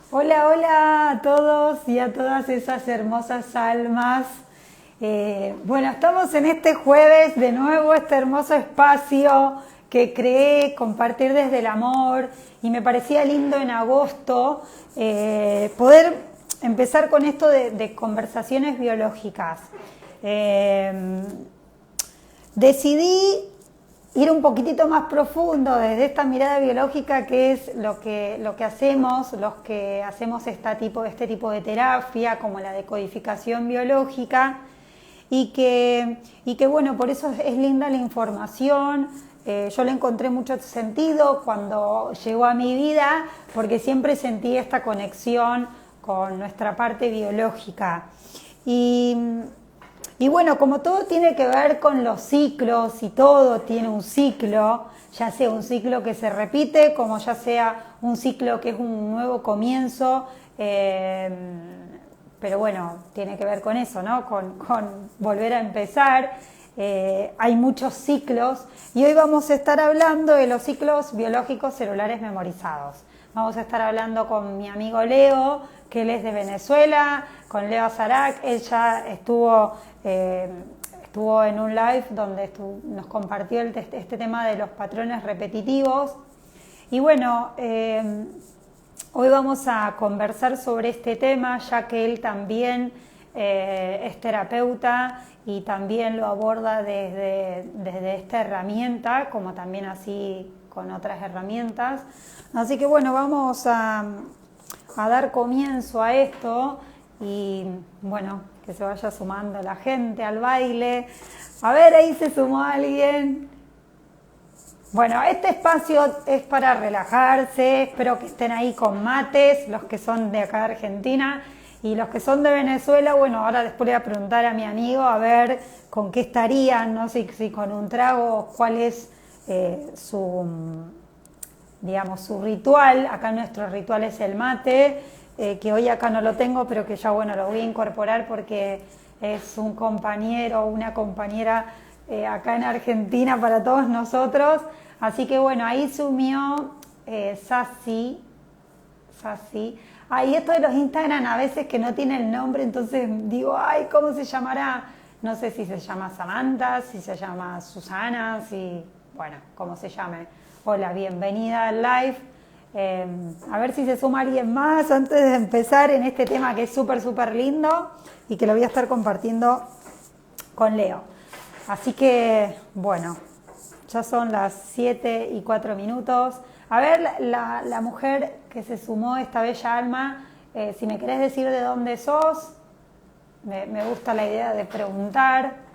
Hola, hola a todos y a todas esas hermosas almas. Bueno, estamos en este jueves de nuevo, este hermoso espacio que creé, compartir desde el amor, y me parecía lindo en agosto poder empezar con esto de conversaciones biológicas. Eh, Decidí ir un poquitito más profundo desde esta mirada biológica, que es lo que hacemos, los que hacemos este tipo de terapia, como la decodificación biológica, y que bueno, por eso es linda la información. Yo le encontré mucho sentido cuando llegó a mi vida, porque siempre sentí esta conexión con nuestra parte biológica. Y y bueno, como todo tiene que ver con los ciclos y todo tiene un ciclo, ya sea un ciclo que se repite, como ya sea un ciclo que es un nuevo comienzo, eh, pero bueno, tiene que ver con eso, ¿no? Con volver a empezar. Hay muchos ciclos y hoy vamos a estar hablando de los ciclos biológicos celulares memorizados. Vamos a estar hablando con mi amigo Leo, que él es de Venezuela, con Leo Azarac. Él ya estuvo en un live donde nos compartió este tema de los patrones repetitivos. Y bueno, hoy vamos a conversar sobre este tema, ya que él también es terapeuta y también lo aborda desde esta herramienta, como también así con otras herramientas. Así que bueno, vamos a dar comienzo a esto y bueno, que se vaya sumando la gente al baile. A ver, ahí se sumó alguien. Bueno, este espacio es para relajarse, espero que estén ahí con mates, los que son de acá de Argentina, y los que son de Venezuela. Bueno, ahora después le voy a preguntar a mi amigo a ver con qué estarían, no sé si con un trago, cuál es digamos, su ritual. Acá nuestro ritual es el mate, que hoy acá no lo tengo, pero que ya bueno, lo voy a incorporar porque es un compañero, una compañera acá en Argentina para todos nosotros. Así que bueno, ahí sumió Sassy. Ahí esto de los Instagram a veces que no tiene el nombre, entonces digo, ay, ¿cómo se llamará? No sé si se llama Samantha, si se llama Susana, si, bueno, cómo se llame. Hola, bienvenida al live. A ver si se suma alguien más antes de empezar en este tema que es súper, súper lindo y que lo voy a estar compartiendo con Leo. Así que, bueno, ya son las 7:04. A ver, la mujer que se sumó, esta bella alma, si me querés decir de dónde sos, me gusta la idea de preguntar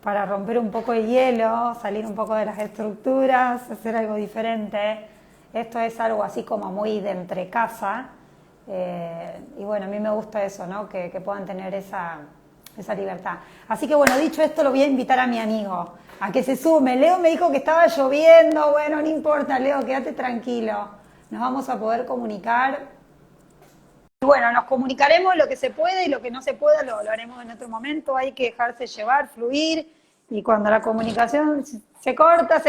para romper un poco el hielo, salir un poco de las estructuras, hacer algo diferente. Esto es algo así como muy de entre casa. Y bueno, a mí me gusta eso, ¿no? Que puedan tener esa libertad. Así que bueno, dicho esto, lo voy a invitar a mi amigo a que se sume. Leo me dijo que estaba lloviendo. Bueno, no importa, Leo, quédate tranquilo. Nos vamos a poder comunicar. Y bueno, nos comunicaremos lo que se puede y lo que no se pueda lo haremos en otro momento. Hay que dejarse llevar, fluir. Y cuando la comunicación se corta,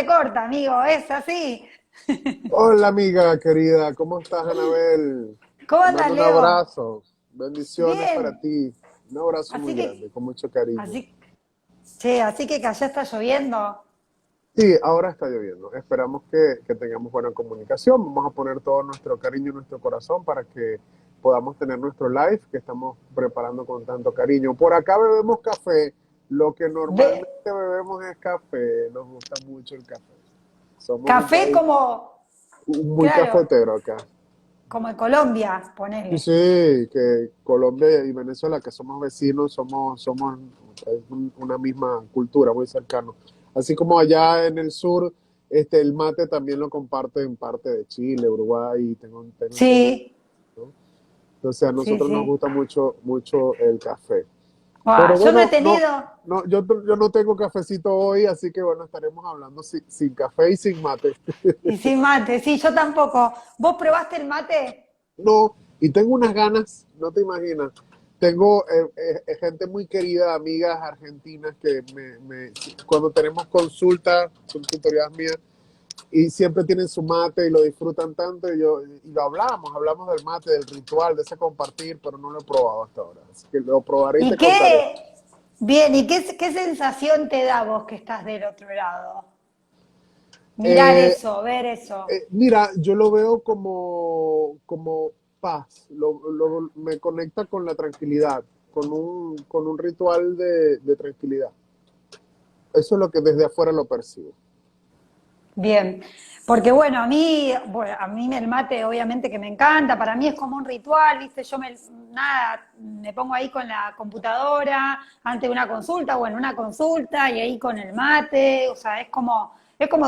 amigo. Es así. Hola amiga querida, ¿cómo estás, Anabel? ¿Cómo Te andas, mando un Leo? abrazo, bendiciones para Bien. ti, un abrazo Así muy grande, que, con mucho cariño. así, che, así que allá está lloviendo. Sí, ahora está lloviendo, esperamos que tengamos buena comunicación, vamos a poner todo nuestro cariño y nuestro corazón para que podamos tener nuestro live que estamos preparando con tanto cariño. Por acá bebemos café, lo que normalmente Ve, bebemos es café, nos gusta mucho el café. Somos un café país como, muy claro, cafetero acá. como en Colombia, Sí, ponele. sí, que Colombia y Venezuela, que somos vecinos, somos una misma cultura, muy cercano. Así como allá en el sur, el mate también lo comparte en parte de Chile, Uruguay, tengo entendido, Sí, ¿no? Entonces a sí, nosotros nos sí. gusta mucho, mucho el café. Buah, Pero yo no he bueno, tenido, yo no tengo cafecito hoy, así que bueno, estaremos hablando sin café y sin mate. y sin mate, sí, yo tampoco. ¿Vos probaste el mate? No, y tengo unas ganas, no te imaginas. Tengo gente muy querida, amigas argentinas que cuando tenemos consultas, son tutorías mías, y siempre tienen su mate y lo disfrutan tanto, y lo hablamos del mate, del ritual, de ese compartir, pero no lo he probado hasta ahora. Así que lo probaré y ¿Y te contaré. bien, y qué sensación te da vos que estás del otro lado? Mirar Eh, eso, ver eso. Mira, yo lo veo como paz, me conecta con la tranquilidad, con un ritual de tranquilidad. Eso es lo que desde afuera lo percibo. Bien, porque bueno, a mí el mate obviamente que me encanta, para mí es como un ritual, ¿viste? Nada, me pongo ahí con la computadora antes de una consulta, bueno, una consulta y ahí con el mate, o sea, es como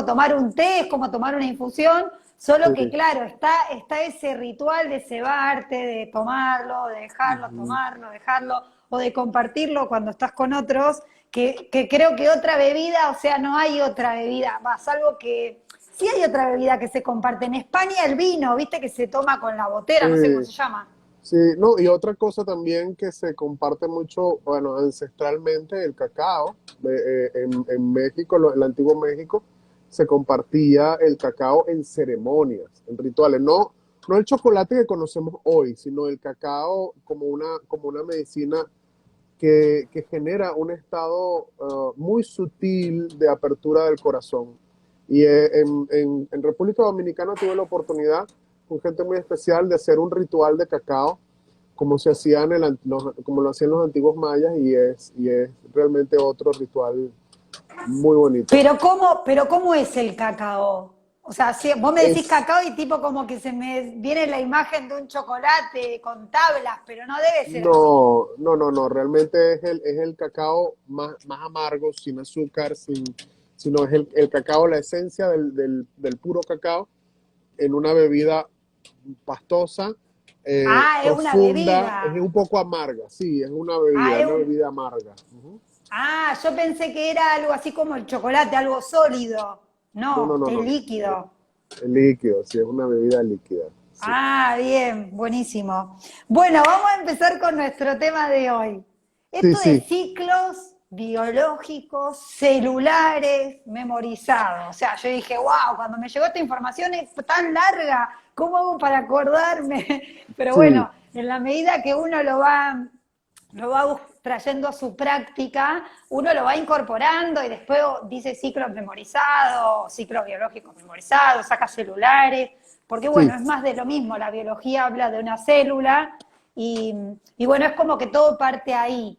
tomar un té, es como tomar una infusión, solo que Sí. claro, está ese ritual de cebarte, de tomarlo, de dejarlo, Ujú. tomarlo, dejarlo, o de compartirlo cuando estás con otros que creo que otra bebida, o sea, no hay otra bebida, más algo que sí hay otra bebida que se comparte. En España el vino, viste que se toma con la botera, no sé cómo Sí, se llama. sí, no, y otra cosa también que se comparte mucho, bueno, ancestralmente, el cacao. En México, el antiguo México, se compartía el cacao en ceremonias, en rituales. No el chocolate que conocemos hoy, sino el cacao como una medicina que genera un estado muy sutil de apertura del corazón. Y en República Dominicana tuve la oportunidad, con gente muy especial, de hacer un ritual de cacao, como se hacía como lo hacían los antiguos mayas, y es realmente otro ritual muy bonito. Pero ¿cómo es el cacao? O sea, si vos me decís Es, cacao y tipo como que se me viene la imagen de un chocolate con tablas, pero no debe ser así. no, realmente es el cacao más amargo, sin azúcar, sino es el cacao, la esencia del puro cacao en una bebida pastosa, Ah, es una profunda, es bebida. un poco amarga, sí, es Ah, una bebida amarga. Ujú. Yo pensé que era algo así como el chocolate, algo sólido. No, no, No, no, es no, no. líquido. Es líquido, sí, es una bebida líquida. Sí, Bien, buenísimo. Bueno, vamos a empezar con nuestro tema de hoy. sí, Esto de sí, ciclos biológicos, celulares, memorizados. O sea, yo dije, wow, cuando me llegó esta información es tan larga, ¿cómo hago para acordarme? Pero sí, bueno, en la medida que uno lo va trayendo a su práctica, uno lo va incorporando y después dice ciclos memorizados, ciclos biológicos memorizados, saca celulares, porque sí. bueno, es más de lo mismo, la biología habla de una célula y bueno, es como que todo parte ahí.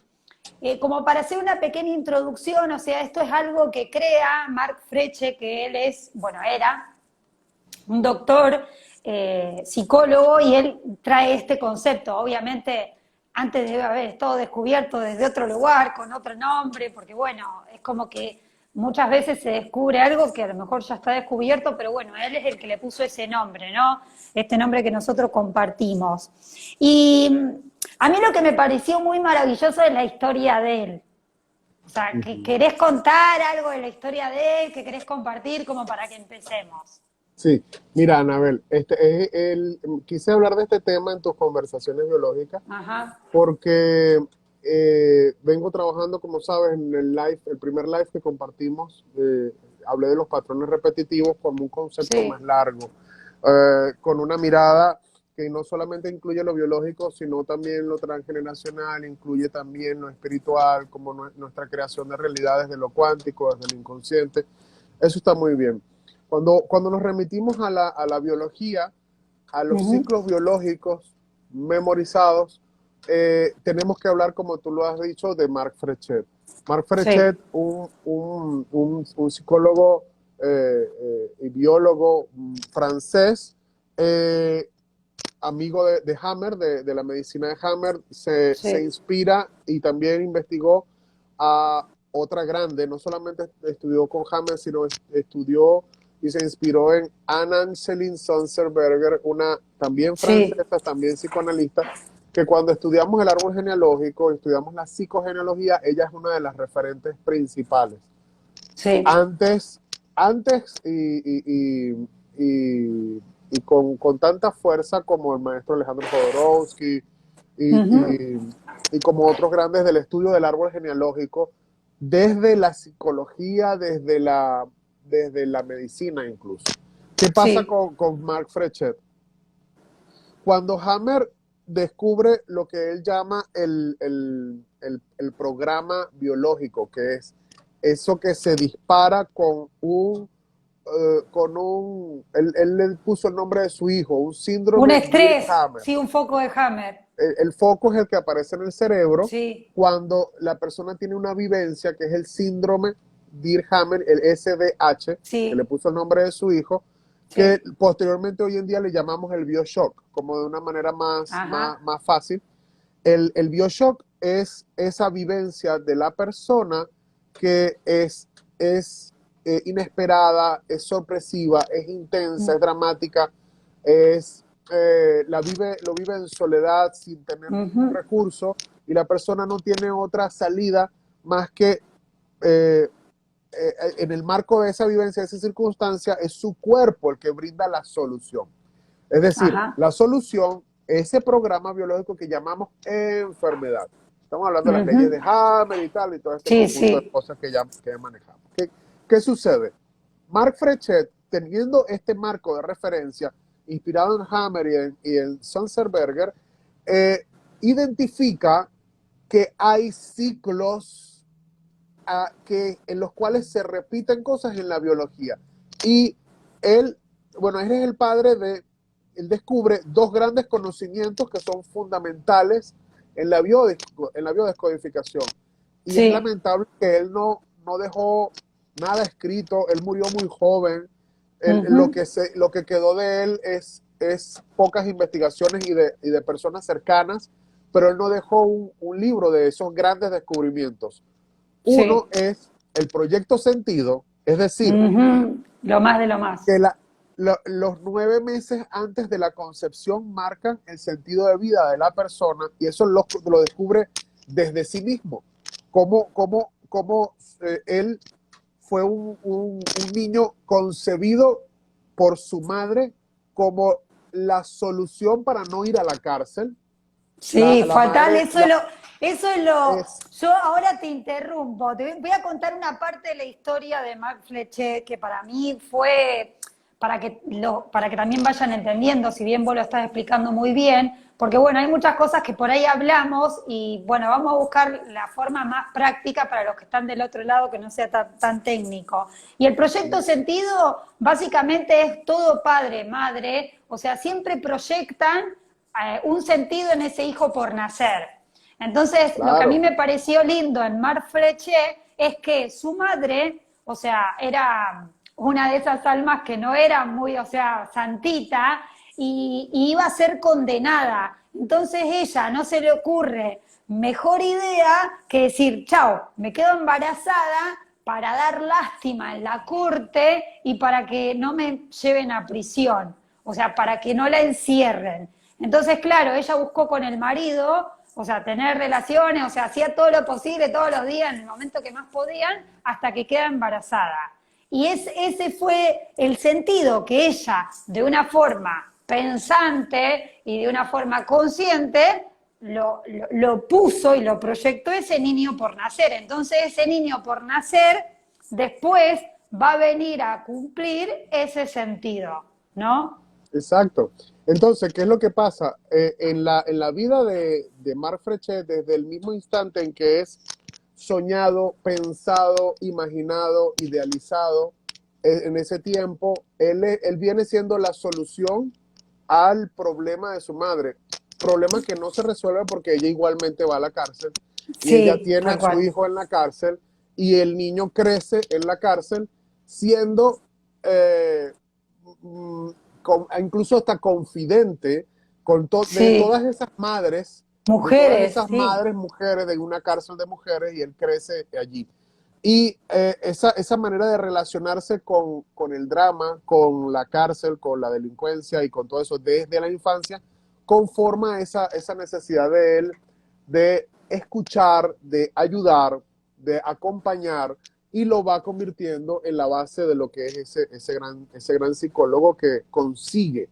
Como para hacer una pequeña introducción, o sea, esto es algo que crea Mark Freche, que él es, bueno, era un doctor psicólogo y él trae este concepto. Obviamente, antes debe haber estado descubierto desde otro lugar, con otro nombre, porque bueno, es como que muchas veces se descubre algo que a lo mejor ya está descubierto, pero bueno, él es el que le puso ese nombre, ¿no? Este nombre que nosotros compartimos. Y a mí lo que me pareció muy maravilloso es la historia de él. O sea, que Ujú. querés contar algo de la historia de él, que querés compartir como para que empecemos. Sí, mira, Anabel, quise hablar de este tema en tus conversaciones biológicas Ajá. porque vengo trabajando, como sabes, en el primer live que compartimos, hablé de los patrones repetitivos como un concepto más Sí. largo, con una mirada que no solamente incluye lo biológico, sino también lo transgeneracional, incluye también lo espiritual, como nuestra creación de realidades de lo cuántico, desde lo inconsciente. Eso está muy bien. Cuando nos remitimos a la biología, a los Ujú. ciclos biológicos memorizados, tenemos que hablar, como tú lo has dicho, de Marc Frechet. Marc Sí, Frechet, un psicólogo y biólogo francés, eh, amigo de Hammer, de la medicina de Hammer, se sí, inspira y también investigó a otra grande, no solamente estudió con Hammer, sino estudió y se inspiró en Anne-Céline Sonserberger, una también sí, francesa, también psicoanalista, que cuando estudiamos el árbol genealógico, estudiamos la psicogenealogía, ella es una de las referentes principales. sí. Antes, antes y con tanta fuerza como el maestro Alejandro Jodorowsky y, Ujú. y como otros grandes del estudio del árbol genealógico, desde la psicología, desde la medicina incluso. ¿Qué pasa Sí, con Mark Frechet? Cuando Hammer descubre lo que él llama el programa biológico, que es eso que se dispara él le puso el nombre de su hijo, un un síndrome estrés, Dirk-Hammer. sí, un foco de Hammer, El foco es el que aparece en el cerebro sí, cuando la persona tiene una vivencia, que es el síndrome Dirk-Hammer, el SDH, que le sí, puso el nombre de su hijo, que sí, posteriormente hoy en día le llamamos el bioshock, como de una manera ajá, más fácil. El bioshock es esa vivencia de la persona que es inesperada, es sorpresiva, es intensa, es mm, dramática, lo vive en soledad sin tener ningún ujú, recurso y la persona no tiene otra salida más que eh, en el marco de esa vivencia, de esa circunstancia, es su cuerpo el que brinda la solución. Es decir, ajá, la solución, ese programa biológico que llamamos enfermedad. Estamos hablando de las leyes de ujú, Hammer y tal, y todo este sí, conjunto de sí, cosas que ya manejamos. ¿Qué sucede? Mark Frechet, teniendo este marco de referencia, inspirado en Hammer y en Sonserberger, eh, identifica que hay ciclos en los cuales se repiten cosas en la biología. Y él, bueno, él es el padre él descubre dos grandes conocimientos que son fundamentales en la biodescodificación. Y es sí, lamentable que él no dejó nada escrito, él murió muy joven, ujú, lo que quedó de él es pocas investigaciones y de personas cercanas, pero él no dejó un libro de esos grandes descubrimientos. Uno sí, es el proyecto sentido, es decir, ujú, lo más de lo más, que los 9 meses antes de la concepción marcan el sentido de vida de la persona y eso lo descubre desde sí mismo. Cómo él fue un niño concebido por su madre como la solución para no ir a la cárcel. sí, La fatal, madre eso es lo, es yo ahora te interrumpo, voy a contar una parte de la historia de Mark Fletcher que para mí fue, para que también vayan entendiendo, si bien vos lo estás explicando muy bien, porque bueno, hay muchas cosas que por ahí hablamos y bueno, vamos a buscar la forma más práctica para los que están del otro lado que no sea tan técnico. Y el proyecto sentido básicamente es todo padre, madre, o sea, siempre proyectan un sentido en ese hijo por nacer. Entonces, lo que a mí claro, me pareció lindo en Marc Frechet es que su madre, o sea, era una de esas almas que no era muy, o sea, santita, y iba a ser condenada. Entonces ella no se le ocurre mejor idea que decir, chao, me quedo embarazada para dar lástima en la corte y para que no me lleven a prisión, o sea, para que no la encierren. Entonces, claro, ella buscó con el marido, o sea, tener relaciones, o sea, hacía todo lo posible todos los días en el momento que más podían, hasta que queda embarazada. Y ese fue el sentido que ella, de una forma pensante y de una forma consciente, lo puso y lo proyectó ese niño por nacer. Entonces ese niño por nacer después va a venir a cumplir ese sentido, ¿no? exacto. Entonces, ¿qué es lo que pasa? En la vida de Marc Frechet, desde el mismo instante en que es soñado, pensado, imaginado, idealizado, en ese tiempo, él viene siendo la solución al problema de su madre. Problema que no se resuelve porque ella igualmente va a la cárcel y ella Sí, tiene tal a su cual. hijo en la cárcel y el niño crece en la cárcel siendo eh, mm, incluso hasta confidente Sí, de todas mujeres, esas sí. madres mujeres de una cárcel de mujeres y él crece allí. Y esa manera de relacionarse con el drama, con la cárcel, con la delincuencia y con todo eso desde la infancia, conforma esa necesidad de él de escuchar, de ayudar, de acompañar y lo va convirtiendo en la base de lo que es ese gran psicólogo que consigue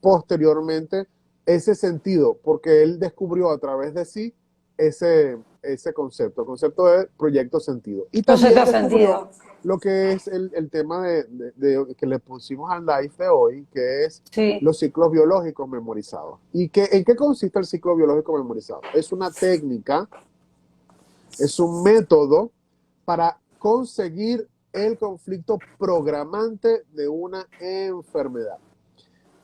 posteriormente ese sentido, porque él descubrió a través de sí ese concepto, el concepto de proyecto sentido. Y también Proyecto descubrió sentido. lo que es el tema que le pusimos al live de hoy, que es Sí, los ciclos biológicos memorizados. ¿En qué consiste el ciclo biológico memorizado? Es una técnica, es un método para conseguir el conflicto programante de una enfermedad.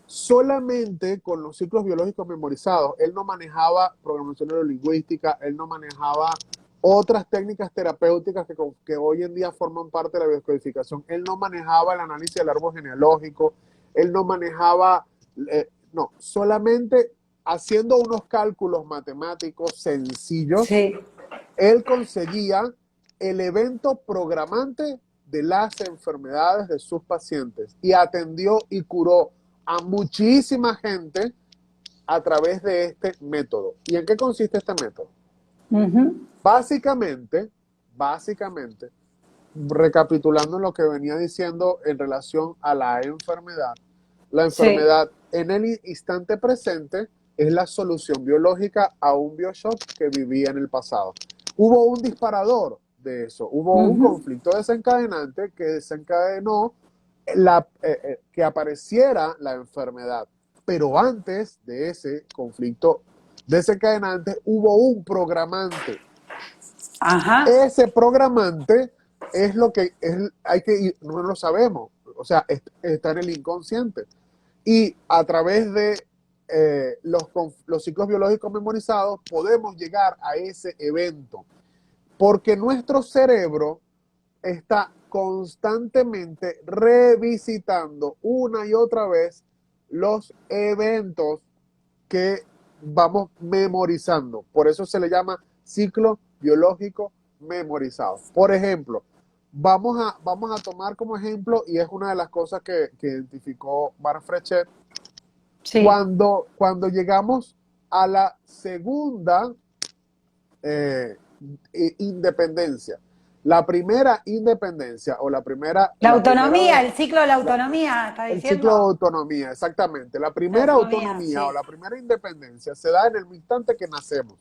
Solamente con los ciclos biológicos memorizados, él no manejaba programación neurolingüística, él no manejaba otras técnicas terapéuticas que hoy en día forman parte de la biodescodificación. Él no manejaba el análisis del árbol genealógico, él no manejaba, no, solamente haciendo unos cálculos matemáticos sencillos, sí. él conseguía el evento programante de las enfermedades de sus pacientes y atendió y curó a muchísima gente a través de este método. ¿Y en qué consiste este método? Ujú. Básicamente, recapitulando lo que venía diciendo en relación a la Sí. enfermedad en el instante presente es la solución biológica a un bioshock que vivía en el pasado. Hubo un disparador de eso, hubo un Ujú. conflicto desencadenante que desencadenó que apareciera la enfermedad. Pero antes de ese conflicto desencadenante hubo un programante. Ajá. Ese programante es lo que no lo sabemos, o sea, está en el inconsciente. Y a través de los ciclos biológicos memorizados podemos llegar a ese evento, porque nuestro cerebro está constantemente revisitando una y otra vez los eventos que vamos memorizando. Por eso se le llama ciclo biológico memorizado. Por ejemplo, vamos a tomar como ejemplo, y es una de las cosas que identificó Barfrechet, Sí. cuando llegamos a la segunda eh, independencia. La primera independencia o La la primera autonomía, vez, el ciclo de la la, autonomía, ¿está el ciclo de diciendo? autonomía, exactamente. La La primera autonomía, autonomía o sí. la primera independencia se da en el instante que nacemos.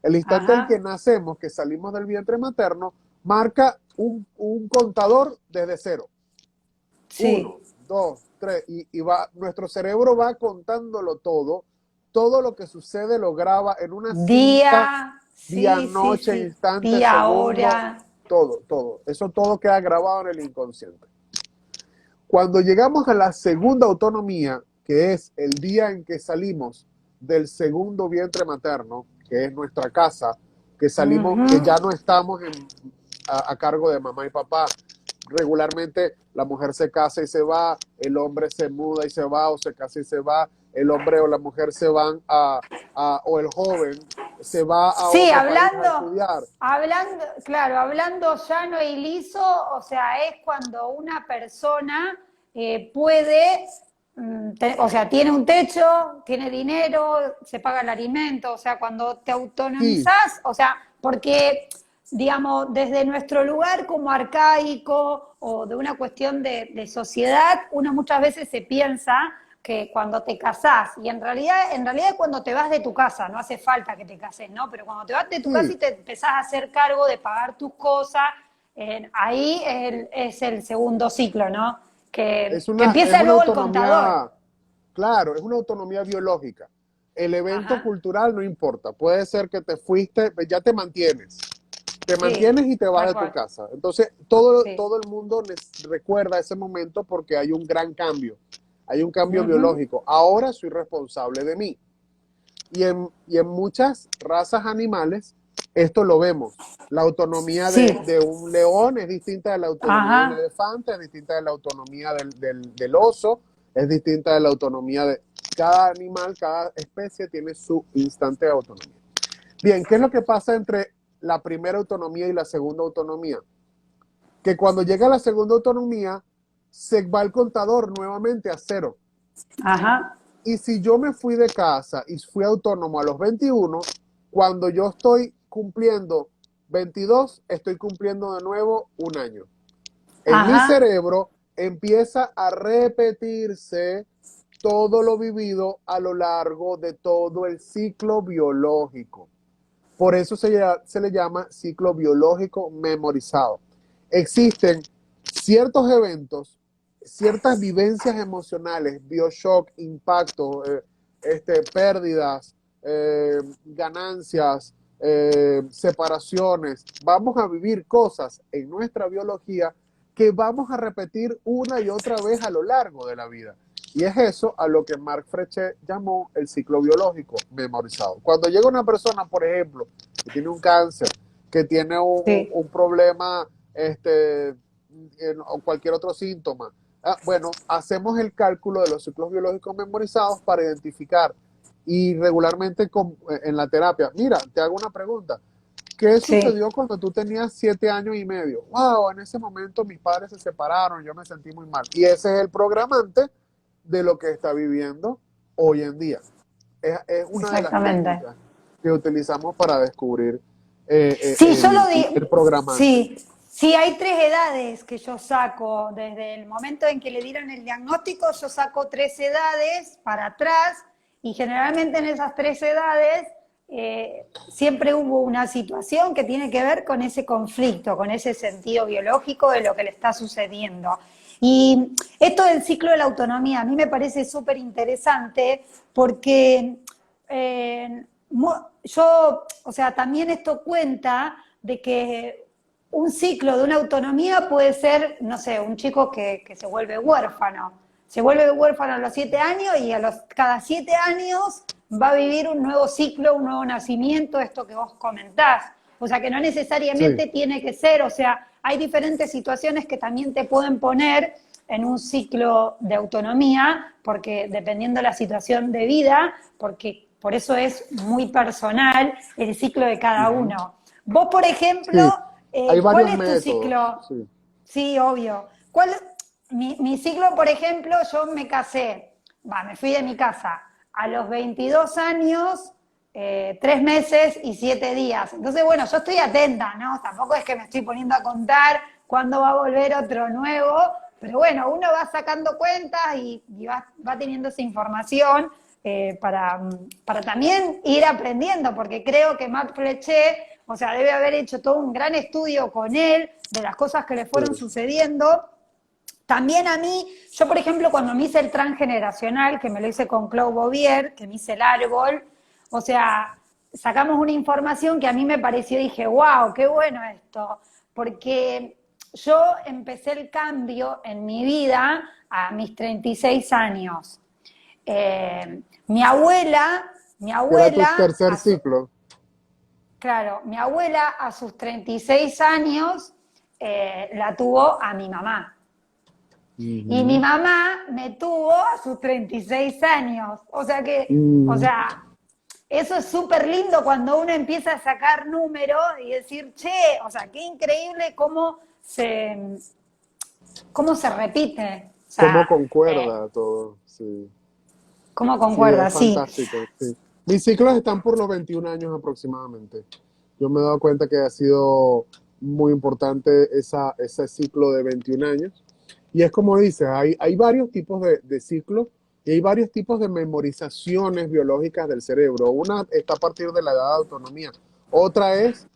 El instante en que Ajá. nacemos, que salimos del vientre materno, marca un contador desde cero. Sí. Uno, dos, tres, nuestro cerebro va contándolo todo lo que sucede lo graba en una cinta, Día, día, sí, sí, noche, sí. instante, Día, segundo, hora. todo. Eso todo queda grabado en el inconsciente. Cuando llegamos a la segunda autonomía, que es el día en que salimos del segundo vientre materno, que es nuestra casa, que salimos, que Ujú. ya no estamos a cargo de mamá y papá. Regularmente la mujer se casa y se va, el hombre se muda y se va, o se casa y se va, el hombre o la mujer se van o el joven se va a Sí, otro país a estudiar. claro, hablando llano y liso, o sea, es cuando una persona puede, o sea, tiene un techo, tiene dinero, se paga el alimento, o sea, cuando te Sí, autonomizás, o sea, porque, digamos, desde nuestro lugar como arcaico o de una cuestión de sociedad, uno muchas veces se piensa que cuando te casás, y en realidad es cuando te vas de tu casa, no hace falta que te cases, ¿no? Pero cuando te vas de tu casa y sí, te empezás a hacer cargo de pagar tus cosas, ahí es el segundo ciclo, ¿no? Que es empieza una luego el contador. autonomía. Claro, es una autonomía biológica. El evento Ajá, cultural no importa. Puede ser que te fuiste, ya te mantienes. Te sí, mantienes y te vas tal de tu cual, casa. Entonces, sí. todo el mundo recuerda ese momento porque hay un gran cambio. Hay un cambio Ujú. biológico. Ahora soy responsable de mí. Y en muchas razas animales, esto lo vemos. La autonomía Sí, de un león es distinta de la autonomía de un ajá. elefante, es distinta de la autonomía del oso, es distinta de la autonomía de cada animal, cada especie tiene su instante de autonomía. Bien, ¿qué es lo que pasa entre la primera autonomía y la segunda autonomía? Que cuando llega la segunda autonomía, se va el contador nuevamente a cero. Ajá. Y si yo me fui de casa y fui autónomo a los 21, cuando yo estoy cumpliendo 22, estoy cumpliendo de nuevo un año. En mi Ajá. cerebro empieza a repetirse todo lo vivido a lo largo de todo el ciclo biológico. Por eso se le llama ciclo biológico memorizado. existen ciertos eventos, ciertas vivencias emocionales, bioshock, impactos, pérdidas, ganancias, separaciones. Vamos a vivir cosas en nuestra biología que vamos a repetir una y otra vez a lo largo de la vida. Y es eso a lo que Marc Frechet llamó el ciclo biológico memorizado. Cuando llega una persona, por ejemplo, que tiene un cáncer, que tiene Sí. un problema o cualquier otro síntoma, bueno, hacemos el cálculo de los ciclos biológicos memorizados para identificar y regularmente en la terapia. Mira, te hago una pregunta. ¿Qué Sí. sucedió cuando tú tenías 7 años y medio? Wow, en ese momento mis padres se separaron, yo me sentí muy mal. Y ese es el programante de lo que está viviendo hoy en día. Es una de las Exactamente. técnicas que utilizamos para descubrir Sí, yo lo el di, programante. sí, sí, hay tres edades que yo saco. Desde el momento en que le dieron el diagnóstico, yo saco tres edades para atrás y generalmente en esas tres edades siempre hubo una situación que tiene que ver con ese conflicto, con ese sentido biológico de lo que le está sucediendo. Y esto del ciclo de la autonomía a mí me parece súper interesante porque yo, o sea, también esto cuenta de que un ciclo de una autonomía puede ser, no sé, un chico que se vuelve huérfano. Se vuelve huérfano a los 7 años y cada 7 años va a vivir un nuevo ciclo, un nuevo nacimiento, esto que vos comentás. O sea, que no Sí, necesariamente tiene que ser, o sea, hay diferentes situaciones que también te pueden poner en un ciclo de autonomía, porque dependiendo de la situación de vida, porque por eso es muy personal el ciclo de cada ujú, uno. Vos, por ejemplo, sí. Hay ¿cuál varios es tu métodos. ciclo? Sí. Sí, obvio. Mi ciclo, por ejemplo, yo me casé, me fui de mi casa a los 22 años, 3 meses y 7 días. Entonces, bueno, yo estoy atenta, ¿no? Tampoco es que me estoy poniendo a contar cuándo va a volver otro nuevo, pero bueno, uno va sacando cuentas y va teniendo esa información para también ir aprendiendo, porque creo que Matt Flechet, o sea, debe haber hecho todo un gran estudio con él de las cosas que le fueron Sí. sucediendo. También a mí, yo por ejemplo, cuando me hice el transgeneracional, que me lo hice con Claude Bouvier, que me hice el árbol, o sea, sacamos una información que a mí me pareció, dije, wow, qué bueno esto, porque yo empecé el cambio en mi vida a mis 36 años. Mi abuela, mi Era tu abuela, tercer ciclo. claro, mi abuela a sus 36 años la tuvo a mi mamá. Y mi Ujú. mamá me tuvo a sus 36 años. O sea que, o Mm, sea, eso es súper lindo cuando uno empieza a sacar números y decir, che, o sea, qué increíble cómo se repite. O ¿Cómo sea, concuerda todo? Sí. cómo Sí, es concuerda, sí. fantástico. Sí. Mis ciclos están por los 21 años aproximadamente. Yo me he dado cuenta que ha sido muy importante ese ciclo de 21 años. Y es como dices, hay varios tipos de ciclos y hay varios tipos de memorizaciones biológicas del cerebro. Una está a partir de la edad de autonomía. Otra es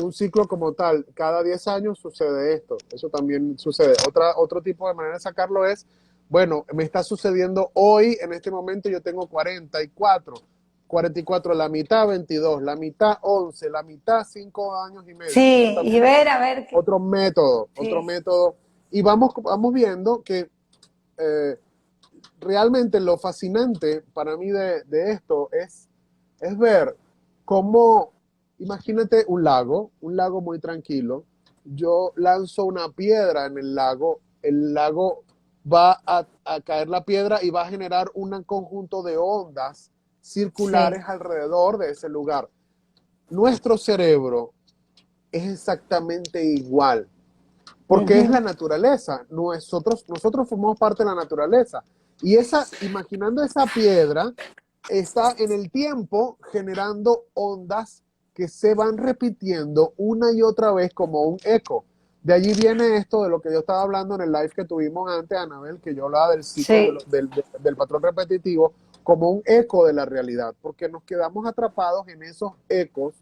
un ciclo como tal. Cada 10 años sucede esto. Eso también sucede. Otro tipo de manera de sacarlo es, bueno, me está sucediendo hoy, en este momento yo tengo 44, la mitad 22, la mitad 11, la mitad 5 años y medio. Eso Sí, y también es ver, a ver, otro sí. método. Y vamos viendo que realmente lo fascinante para mí de esto es ver cómo, imagínate un lago muy tranquilo, yo lanzo una piedra en el lago va a caer la piedra y va a generar un conjunto de ondas circulares Sí. alrededor de ese lugar. Nuestro cerebro es exactamente igual, porque es la Ujú. naturaleza. Nosotros formamos parte de la naturaleza. Y imaginando esa piedra, está en el tiempo generando ondas que se van repitiendo una y otra vez como un eco. De allí viene esto de lo que yo estaba hablando en el live que tuvimos antes, Anabel, que yo hablaba del ciclo, Sí. del patrón repetitivo, como un eco de la realidad, porque nos quedamos atrapados en esos ecos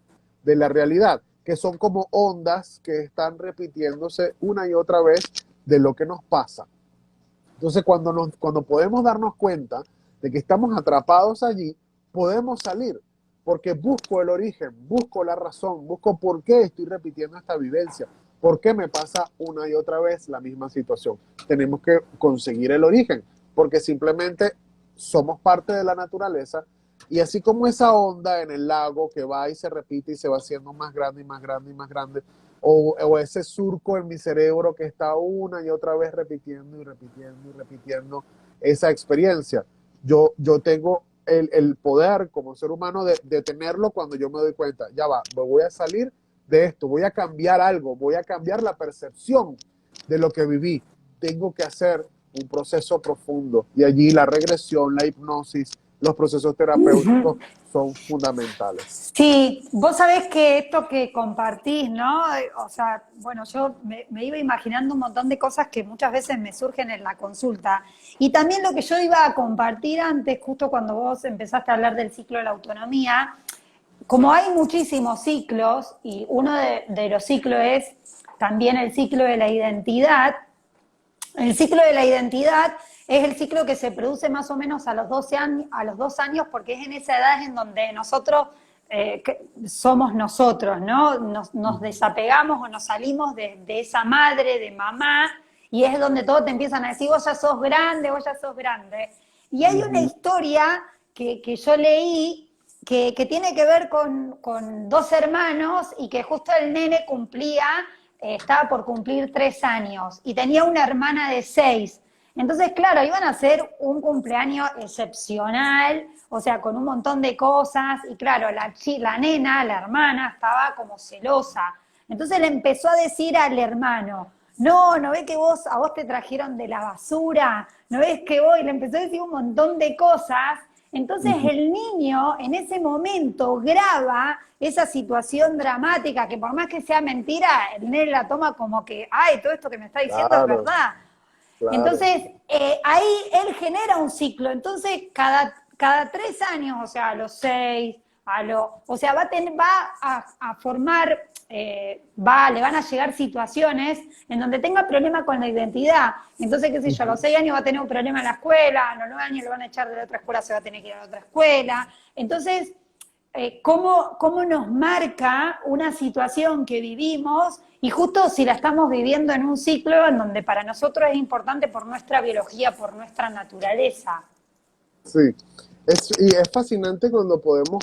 de la realidad. que son como ondas que están repitiéndose una y otra vez de lo que nos pasa. Entonces, cuando podemos darnos cuenta de que estamos atrapados allí, podemos salir, porque busco el origen, busco la razón, busco por qué estoy repitiendo esta vivencia, por qué me pasa una y otra vez la misma situación. Tenemos que conseguir el origen, porque simplemente somos parte de la naturaleza, y así como esa onda en el lago que va y se repite y se va haciendo más grande y más grande y más grande, o ese surco en mi cerebro que está una y otra vez repitiendo y repitiendo y repitiendo esa experiencia. Yo tengo el poder como ser humano de tenerlo cuando yo me doy cuenta, ya va, me voy a salir de esto, voy a cambiar algo, voy a cambiar la percepción de lo que viví. Tengo que hacer un proceso profundo y allí la regresión, la hipnosis, los procesos terapéuticos son fundamentales. Sí, vos sabés que esto que compartís, ¿no? O sea, bueno, yo me iba imaginando un montón de cosas que muchas veces me surgen en la consulta. Y también lo que yo iba a compartir antes, justo cuando vos empezaste a hablar del ciclo de la autonomía, como hay muchísimos ciclos, y uno de los ciclos es también el ciclo de la identidad. El ciclo de la identidad es el ciclo que se produce más o menos a los 12 años, a los 2 años, porque es en esa edad en donde nosotros somos nosotros, ¿no? Nos desapegamos o nos salimos de esa madre, de mamá, y es donde todos te empiezan a decir, vos ya sos grande, vos ya sos grande. Y hay una historia que yo leí que tiene que ver con dos hermanos y que justo el nene cumplía, estaba por cumplir 3 años y tenía una hermana de 6. Entonces, claro, iban a hacer un cumpleaños excepcional, o sea, con un montón de cosas, y claro, la nena, la hermana, estaba como celosa. Entonces le empezó a decir al hermano, no, ¿no ves que a vos te trajeron de la basura? ¿No ves que vos? Y le empezó a decir un montón de cosas. Entonces el niño en ese momento graba esa situación dramática que por más que sea mentira, el nene la toma como que, ay, todo esto que me está diciendo es Claro, verdad. claro. Entonces, ahí él genera un ciclo. Entonces, cada 3 años, o sea, a los 6, o sea, va a formar, le van a llegar situaciones en donde tenga problemas con la identidad. Entonces, qué sé yo, a los 6 años va a tener un problema en la escuela, a los 9 años lo van a echar de la otra escuela, se va a tener que ir a la otra escuela. Entonces, cómo nos marca una situación que vivimos y justo si la estamos viviendo en un ciclo en donde para nosotros es importante por nuestra biología, por nuestra naturaleza. Sí, y es fascinante cuando podemos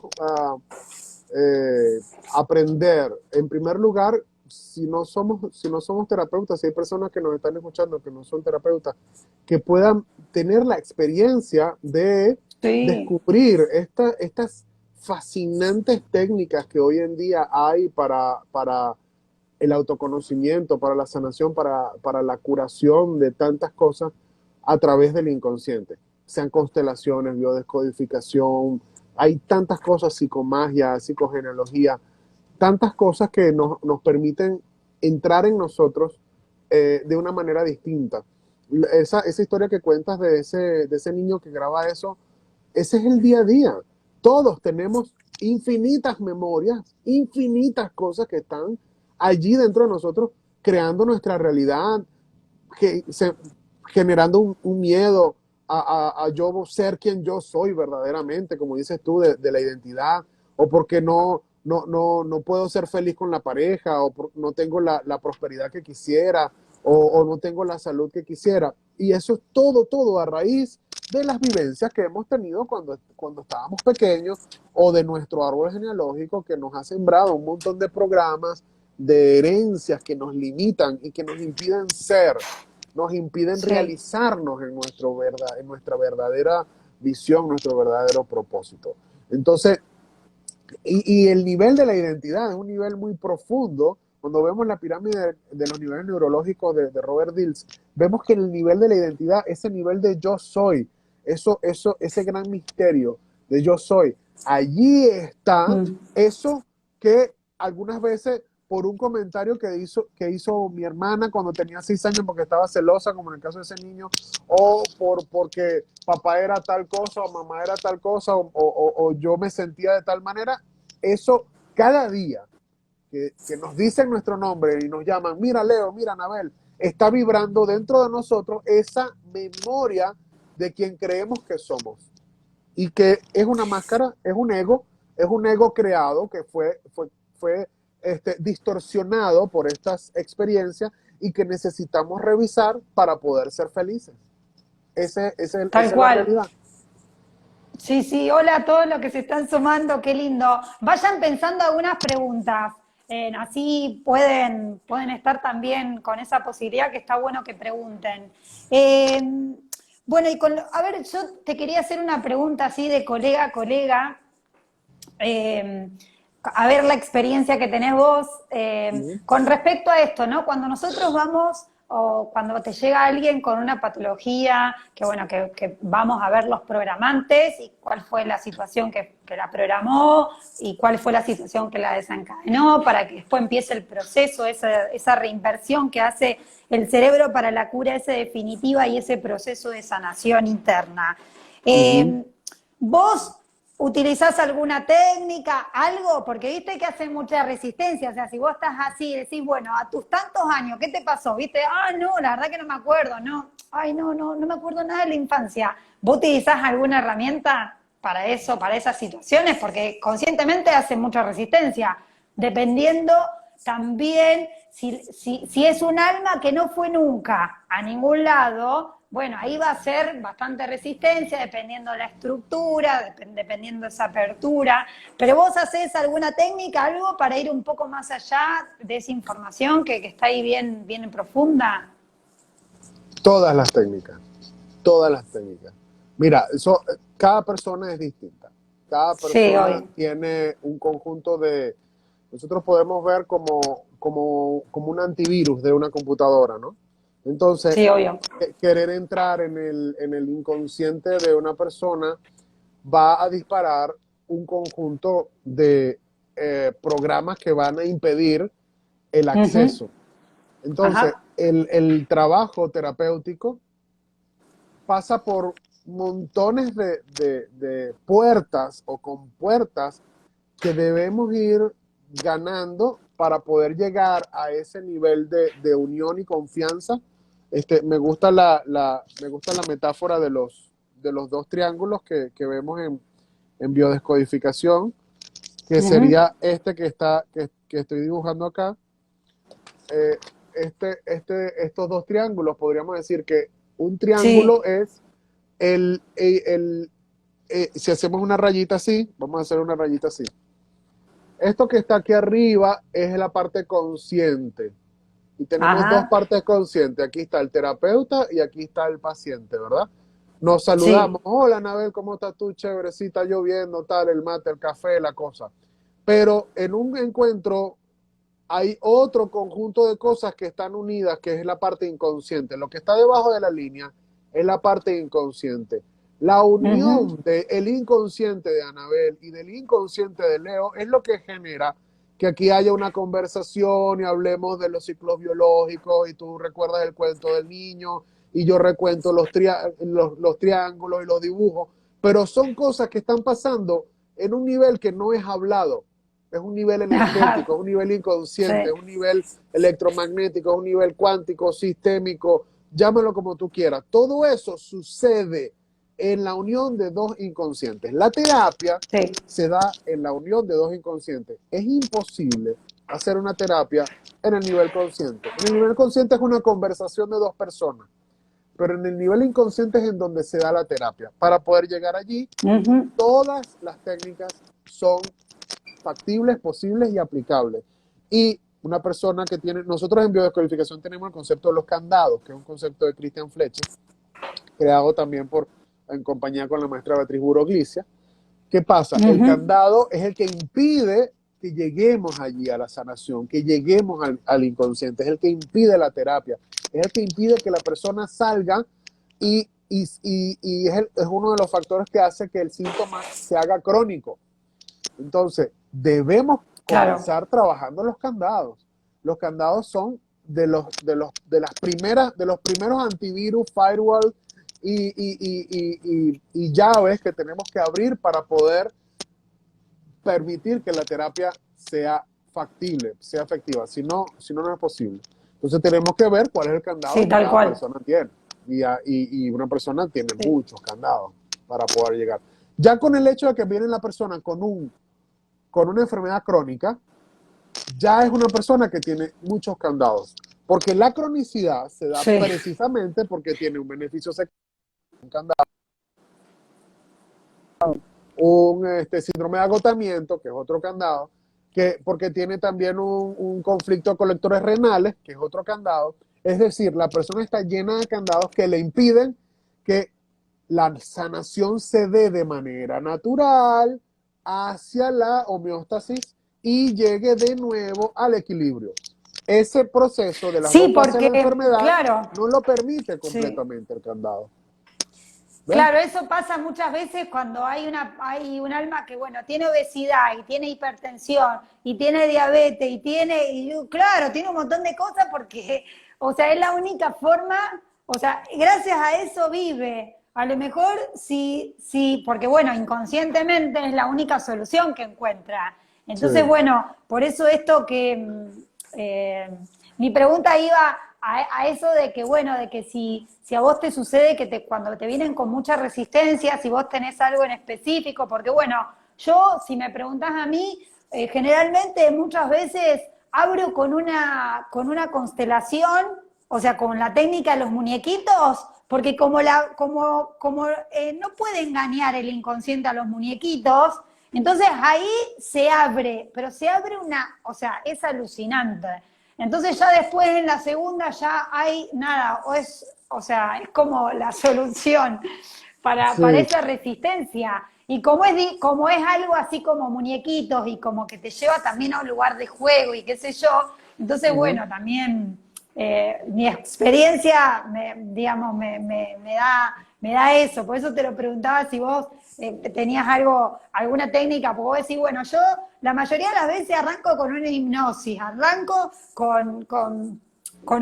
eh, aprender. En primer lugar, si no somos terapeutas, si hay personas que nos están escuchando que no son terapeutas, que puedan tener la experiencia de Sí, descubrir estas fascinantes técnicas que hoy en día hay para el autoconocimiento, para la sanación, para la curación de tantas cosas a través del inconsciente. Sean constelaciones, biodescodificación, hay tantas cosas, psicomagia, psicogenealogía, tantas cosas que nos permiten entrar en nosotros de una manera distinta. Esa historia que cuentas de ese niño que graba eso, ese es el día a día. Todos tenemos infinitas memorias, infinitas cosas que están allí dentro de nosotros, creando nuestra realidad, que, generando un miedo a yo ser quien yo soy verdaderamente, como dices tú, de la identidad, o porque no puedo ser feliz con la pareja, o no tengo la prosperidad que quisiera, o no tengo la salud que quisiera. Y eso es todo a raíz de las vivencias que hemos tenido cuando estábamos pequeños, o de nuestro árbol genealógico que nos ha sembrado un montón de programas, de herencias que nos limitan y que nos impiden ser, nos impiden sí, realizarnos en nuestra verdadera visión, nuestro verdadero propósito. Entonces, y el nivel de la identidad es un nivel muy profundo. Cuando vemos la pirámide de los niveles neurológicos de Robert Dills, vemos que el nivel de la identidad, ese nivel de yo soy, ese gran misterio de yo soy, allí está eso que algunas veces por un comentario que hizo mi hermana cuando tenía 6 años porque estaba celosa, como en el caso de ese niño, o porque papá era tal cosa o mamá era tal cosa, o yo me sentía de tal manera, eso cada día que nos dicen nuestro nombre y nos llaman, mira Leo, mira Anabel, está vibrando dentro de nosotros esa memoria de quien creemos que somos. Y que es una máscara, es un ego creado que fue distorsionado por estas experiencias y que necesitamos revisar para poder ser felices. Esa Tal es la cual. realidad. Sí, sí, hola a todos los que se están sumando, qué lindo. Vayan pensando algunas preguntas, así pueden estar también con esa posibilidad que está bueno que pregunten. Eh, bueno, a ver, yo te quería hacer una pregunta así de colega a colega, eh, a ver la experiencia que tenés vos Ujú, con respecto a esto, ¿no? Cuando nosotros vamos o cuando te llega alguien con una patología, que bueno, que vamos a ver los programantes y cuál fue la situación que la programó y cuál fue la situación que la desencadenó para que después empiece el proceso, esa reinversión que hace el cerebro para la cura ese definitiva y ese proceso de sanación interna. ujú. Eh, ¿Vos utilizás alguna técnica, algo? Porque viste que hace mucha resistencia. O sea, si vos estás así y decís, bueno, a tus tantos años, ¿qué te pasó? ¿Viste? Ah, no, la verdad que no me acuerdo, no. Ay, no me acuerdo nada de la infancia. ¿Vos utilizás alguna herramienta para eso, para esas situaciones? Porque conscientemente hace mucha resistencia, dependiendo también si es un alma que no fue nunca a ningún lado, bueno, ahí va a ser bastante resistencia, dependiendo de la estructura, dependiendo de esa apertura. Pero vos hacés alguna técnica, algo para ir un poco más allá de esa información que está ahí bien profunda. Todas las técnicas, todas las técnicas. Mira, cada persona es distinta. Cada Sí, persona obvio. tiene un conjunto de, nosotros podemos ver como un antivirus de una computadora, ¿no? Entonces, Sí, obvio. querer entrar en el inconsciente de una persona va a disparar un conjunto de programas que van a impedir el Ujú. acceso. Entonces, Ajá. el trabajo terapéutico pasa por montones de puertas o compuertas que debemos ir ganando para poder llegar a ese nivel de unión y confianza. Me gusta la metáfora de los dos triángulos que vemos en biodescodificación, que Ujú. sería que estoy dibujando acá. Eh, estos dos triángulos, podríamos decir que un triángulo Sí. es si hacemos una rayita así, vamos a hacer una rayita así. Esto que está aquí arriba es la parte consciente. Y tenemos dos Ajá. partes conscientes. Aquí está el terapeuta y aquí está el paciente, ¿verdad? Nos saludamos. Sí. Hola, Anabel, ¿cómo estás tú? Chévere, sí, está lloviendo, tal, el mate, el café, la cosa. Pero en un encuentro hay otro conjunto de cosas que están unidas, que es la parte inconsciente. Lo que está debajo de la línea es la parte inconsciente. La Ujú. unión del inconsciente de Anabel y del inconsciente de Leo es lo que genera que aquí haya una conversación y hablemos de los ciclos biológicos y tú recuerdas el cuento del niño y yo recuento los triángulos y los dibujos, pero son cosas que están pasando en un nivel que no es hablado, es un nivel Ajá. energético, es un nivel inconsciente, Sí. es un nivel electromagnético, es un nivel cuántico, sistémico, llámalo como tú quieras. Todo eso sucede en la unión de dos inconscientes. La terapia Sí. se da en la unión de dos inconscientes. Es imposible hacer una terapia en el nivel consciente. En el nivel consciente es una conversación de dos personas, pero en el nivel inconsciente es en donde se da la terapia. Para poder llegar allí, Ujú. todas las técnicas son factibles, posibles y aplicables. Y una persona que tiene, nosotros en biodescodificación tenemos el concepto de los candados, que es un concepto de Christian Fletcher, creado también en compañía con la maestra Beatriz Buroglicia. ¿Qué pasa? El Ujú. candado es el que impide que lleguemos allí a la sanación, que lleguemos al inconsciente, es el que impide la terapia, es el que impide que la persona salga y es uno de los factores que hace que el síntoma se haga crónico. Entonces, debemos Claro. comenzar trabajando los candados. Los candados son de los primeros antivirus, firewall y llaves que tenemos que abrir para poder permitir que la terapia sea factible, sea efectiva. Si no, no es posible. Entonces tenemos que ver cuál es el candado Sí, que tal cada cual. persona tiene. Y una persona tiene Sí. muchos candados para poder llegar. Ya con el hecho de que viene la persona con una enfermedad crónica, ya es una persona que tiene muchos candados. Porque la cronicidad se da Sí. precisamente porque tiene un beneficio secundario, un candado, un síndrome de agotamiento, que es otro candado, porque tiene también un conflicto de colectores renales, que es otro candado. Es decir, la persona está llena de candados que le impiden que la sanación se dé de manera natural hacia la homeostasis y llegue de nuevo al equilibrio. Ese proceso de las Sí, dos fases de la porque, enfermedad claro, no lo permite sí. completamente el candado. ¿Ves? Claro, eso pasa muchas veces cuando hay un alma que, bueno, tiene obesidad y tiene hipertensión y tiene diabetes claro, tiene un montón de cosas porque, o sea, es la única forma, o sea, gracias a eso vive. A lo mejor sí, porque bueno, inconscientemente es la única solución que encuentra. Sí. Entonces, bueno, por eso esto que mi pregunta iba a eso de que, bueno, de que si a vos te sucede que cuando te vienen con mucha resistencia, si vos tenés algo en específico, porque bueno, yo, si me preguntás a mí, generalmente muchas veces abro con una constelación, o sea, con la técnica de los muñequitos, porque como no puede engañar el inconsciente a los muñequitos, entonces ahí se abre, pero se abre o sea, es alucinante. Entonces ya después en la segunda ya hay nada, o sea, es como la solución para Sí. esa resistencia. Y como es algo así como muñequitos y como que te lleva también a un lugar de juego y qué sé yo, entonces Ujú. bueno, también mi experiencia, digamos, me da eso. Por eso te lo preguntaba si vos tenías alguna técnica, porque vos decís, bueno, yo la mayoría de las veces arranco con una hipnosis, arranco con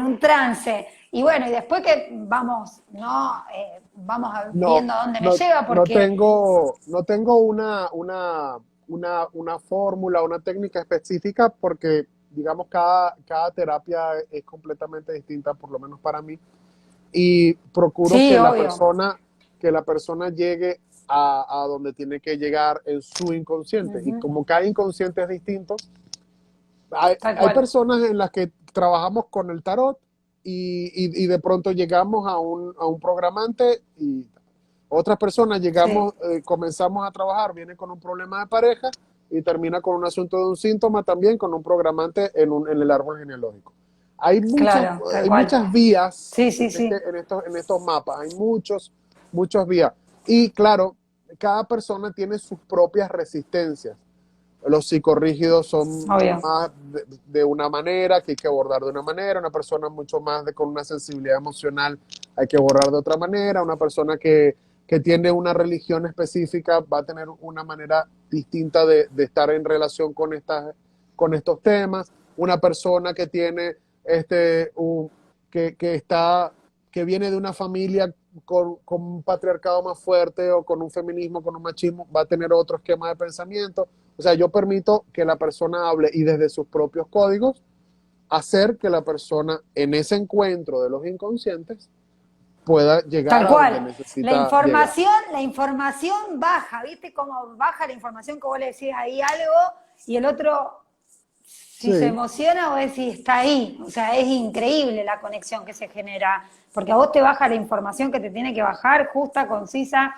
un trance. Y bueno, y después que vamos, ¿no? Vamos No, viendo a dónde me no, lleva, no porque tengo, no tengo una fórmula, una técnica específica porque, digamos, cada terapia es completamente distinta, por lo menos para mí. Y procuro sí, obvio, que la persona llegue a donde tiene que llegar en su inconsciente. Y ujú, como cada inconsciente es distinto, hay, tal hay cual. personas en las que trabajamos con el tarot y de pronto llegamos a un programante y otras personas Sí, llegamos, comenzamos a trabajar, viene con un problema de pareja y termina con un asunto de un síntoma también, con un programante en el árbol genealógico. Hay muchas, claro, tal hay cual. muchas vías Sí, sí, sí. en estos mapas, hay muchas vías. Y claro, cada persona tiene sus propias resistencias. Los psicorrígidos son Obvio. más de una manera, que hay que abordar de una manera, una persona mucho más con una sensibilidad emocional hay que abordar de otra manera, una persona que tiene una religión específica va a tener una manera distinta de estar en relación con estos temas, una persona que tiene que está que viene de una familia con un patriarcado más fuerte o con un feminismo, con un machismo, va a tener otro esquema de pensamiento. O sea, yo permito que la persona hable y desde sus propios códigos hacer que la persona en ese encuentro de los inconscientes pueda llegar Tal a donde cual. necesita llegar. La información baja, ¿viste cómo baja la información que vos le decís ahí algo y el otro, si se Sí, emociona o decís está ahí? O sea, es increíble la conexión que se genera, porque a vos te baja la información que te tiene que bajar, justa, concisa,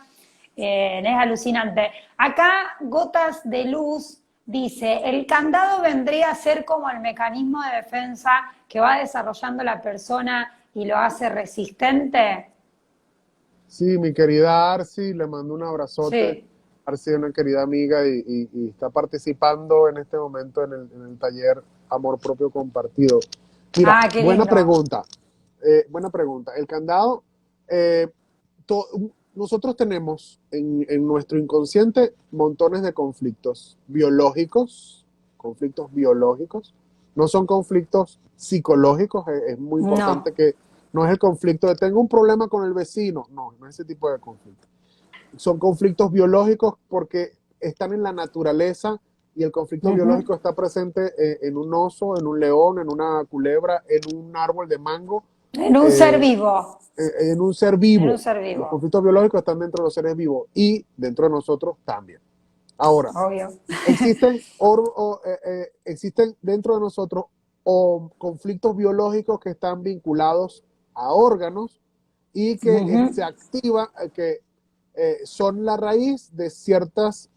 es alucinante. Acá, Gotas de Luz dice, el candado vendría a ser como el mecanismo de defensa que va desarrollando la persona y lo hace resistente. sí, mi querida Arci, le mando un abrazote. Sí. Arci es una querida amiga y está participando en este momento en el taller Amor Propio Compartido. Mira, Ah, qué buena lindo. pregunta. Buena pregunta. El candado, eh, to- nosotros tenemos en nuestro inconsciente montones de conflictos biológicos, no son conflictos psicológicos, es muy No, importante que no es el conflicto de tengo un problema con el vecino, no es ese tipo de conflicto. Son conflictos biológicos porque están en la naturaleza y el conflicto Ujú. biológico está presente en un oso, en un león, en una culebra, en un árbol de mango, En un ser eh, vivo, en un ser en un vivo. ser Los vivo, conflictos biológicos están dentro de los seres vivos y dentro de nosotros también. Ahora, obvio. existen dentro de nosotros conflictos biológicos que están vinculados a órganos y que se Ujú, activan, que son la raíz de ciertos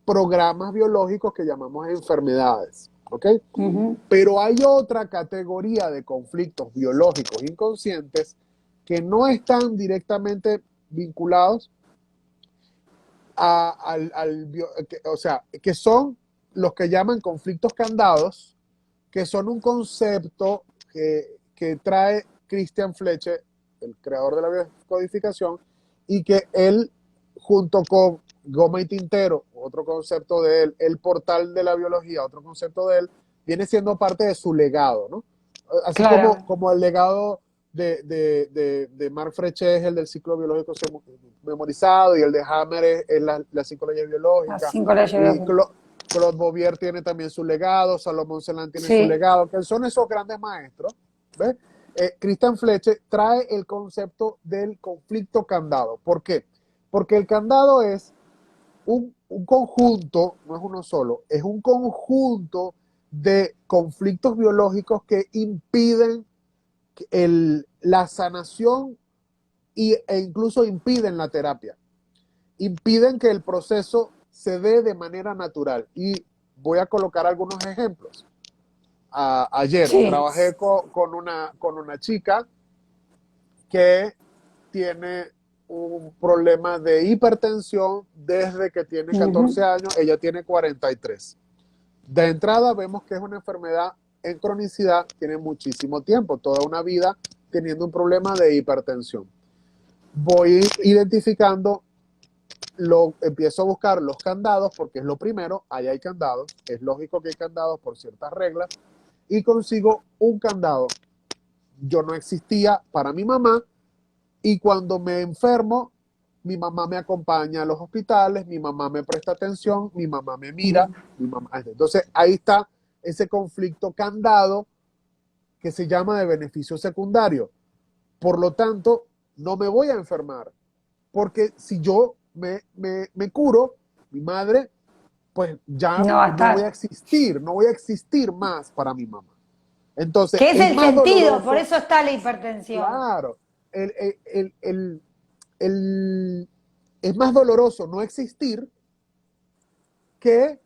programas biológicos que llamamos enfermedades. ¿Ok? ujú. Pero hay otra categoría de conflictos biológicos inconscientes que no están directamente vinculados o sea, que son los que llaman conflictos candados, que son un concepto que trae Christian Fleche, el creador de la biocodificación, y que él, junto con Goma y Tintero, otro concepto de él, el portal de la biología, otro concepto de él, viene siendo parte de su legado, ¿no? Así como, Claro, como el legado de Marc Frechet es el del ciclo biológico memorizado y el de Hammer es la psicología a biológica 5 leyes y biológicas. Claude Bouvier tiene también su legado, Salomón Celan tiene su Sí. legado, que son esos grandes maestros. ¿Ves? Christian Fleche trae el concepto del conflicto candado. ¿Por qué? Porque el candado es un conjunto, no es uno solo, es un conjunto de conflictos biológicos que impiden la sanación e incluso impiden la terapia, impiden que el proceso se dé de manera natural. Y voy a colocar algunos ejemplos. Ayer Sí. trabajé con una chica que tiene un problema de hipertensión desde que tiene 14 Ujú. años, ella tiene 43. De entrada vemos que es una enfermedad en cronicidad, tiene muchísimo tiempo, toda una vida teniendo un problema de hipertensión. Voy identificando, empiezo a buscar los candados porque es lo primero, ahí hay candados, es lógico que hay candados por ciertas reglas, y consigo un candado. Yo no existía para mi mamá y cuando me enfermo, mi mamá me acompaña a los hospitales, mi mamá me presta atención, mi mamá me mira, mi mamá. Entonces ahí está ese conflicto candado que se llama de beneficio secundario. Por lo tanto, no me voy a enfermar, porque si yo me curo, mi madre, pues ya No va a no voy a estar. existir, no voy a existir más para mi mamá. Entonces, Que es es el más sentido, por doloroso, eso está la hipertensión. claro, el, el, el, el, es más doloroso no existir que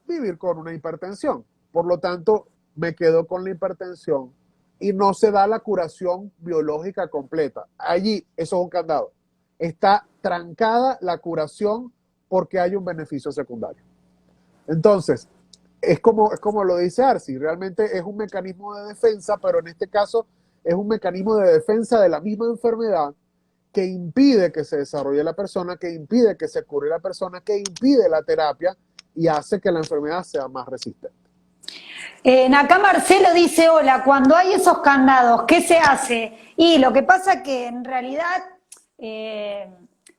vivir con una hipertensión. Por lo tanto, me quedo con la hipertensión y no se da la curación biológica completa. Allí, eso es un candado. Está trancada la curación porque hay un beneficio secundario. Entonces, es como lo dice Arsi, realmente es un mecanismo de defensa, pero en este caso es un mecanismo de defensa de la misma enfermedad que impide que se desarrolle la persona, que impide que se cure la persona, que impide la terapia y hace que la enfermedad sea más resistente. Acá Marcelo dice, hola, cuando hay esos candados, ¿qué se hace? Y lo que pasa que en realidad, eh,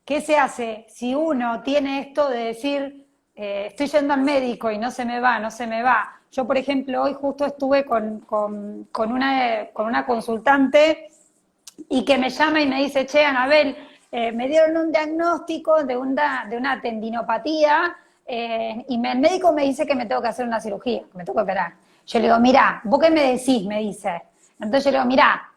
¿qué se hace? Si uno tiene esto de decir, estoy yendo al médico y no se me va, no se me va. Yo, por ejemplo, hoy justo estuve con una consultante y que me llama y me dice, che, Anabel, me dieron un diagnóstico de una tendinopatía y el médico me dice que me tengo que hacer una cirugía, que me tengo que operar. Yo le digo, mirá, ¿vos qué me decís? Me dice. Entonces yo le digo, mirá,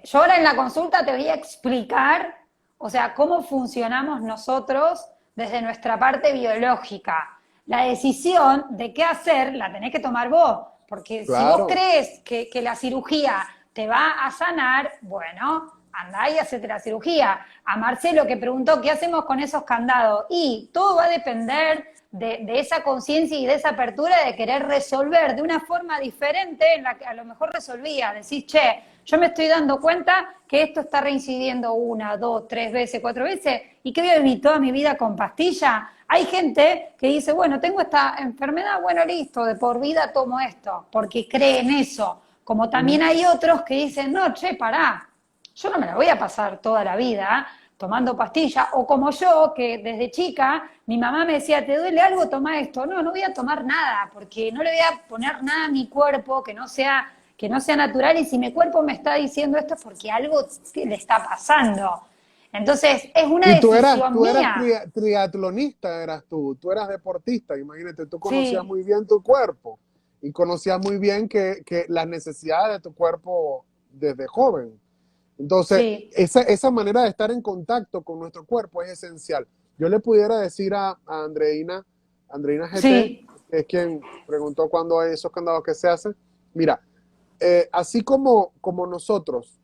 yo ahora en la consulta te voy a explicar, o sea, cómo funcionamos nosotros desde nuestra parte biológica. La decisión de qué hacer la tenés que tomar vos, porque si vos Claro, crees que la cirugía te va a sanar, bueno, andá y hacete la cirugía. A Marcelo que preguntó qué hacemos con esos candados, y todo va a depender de esa conciencia y de esa apertura de querer resolver de una forma diferente en la que a lo mejor resolvía. Decís, che, yo me estoy dando cuenta que esto está reincidiendo 1, 2, 3 veces, 4 veces, y que voy a vivir toda mi vida con pastilla. Hay gente que dice, bueno, tengo esta enfermedad, bueno, listo, de por vida tomo esto, porque cree en eso. Como también hay otros que dicen, no, che, pará, yo no me la voy a pasar toda la vida tomando pastillas, o como yo, que desde chica mi mamá me decía, ¿te duele algo? Toma esto. No, no voy a tomar nada, porque no le voy a poner nada a mi cuerpo que no sea natural, y si mi cuerpo me está diciendo esto es porque algo le está pasando. Entonces, es una Y decisión tú eras mía. triatlonista, eras tú eras deportista, imagínate, tú conocías Sí, muy bien tu cuerpo y conocías muy bien que las necesidades de tu cuerpo desde joven. Entonces, sí. esa manera de estar en contacto con nuestro cuerpo es esencial. Yo le pudiera decir a Andreina GT, Sí, que es quien preguntó cuándo hay esos candados que se hacen, mira, así como nosotros,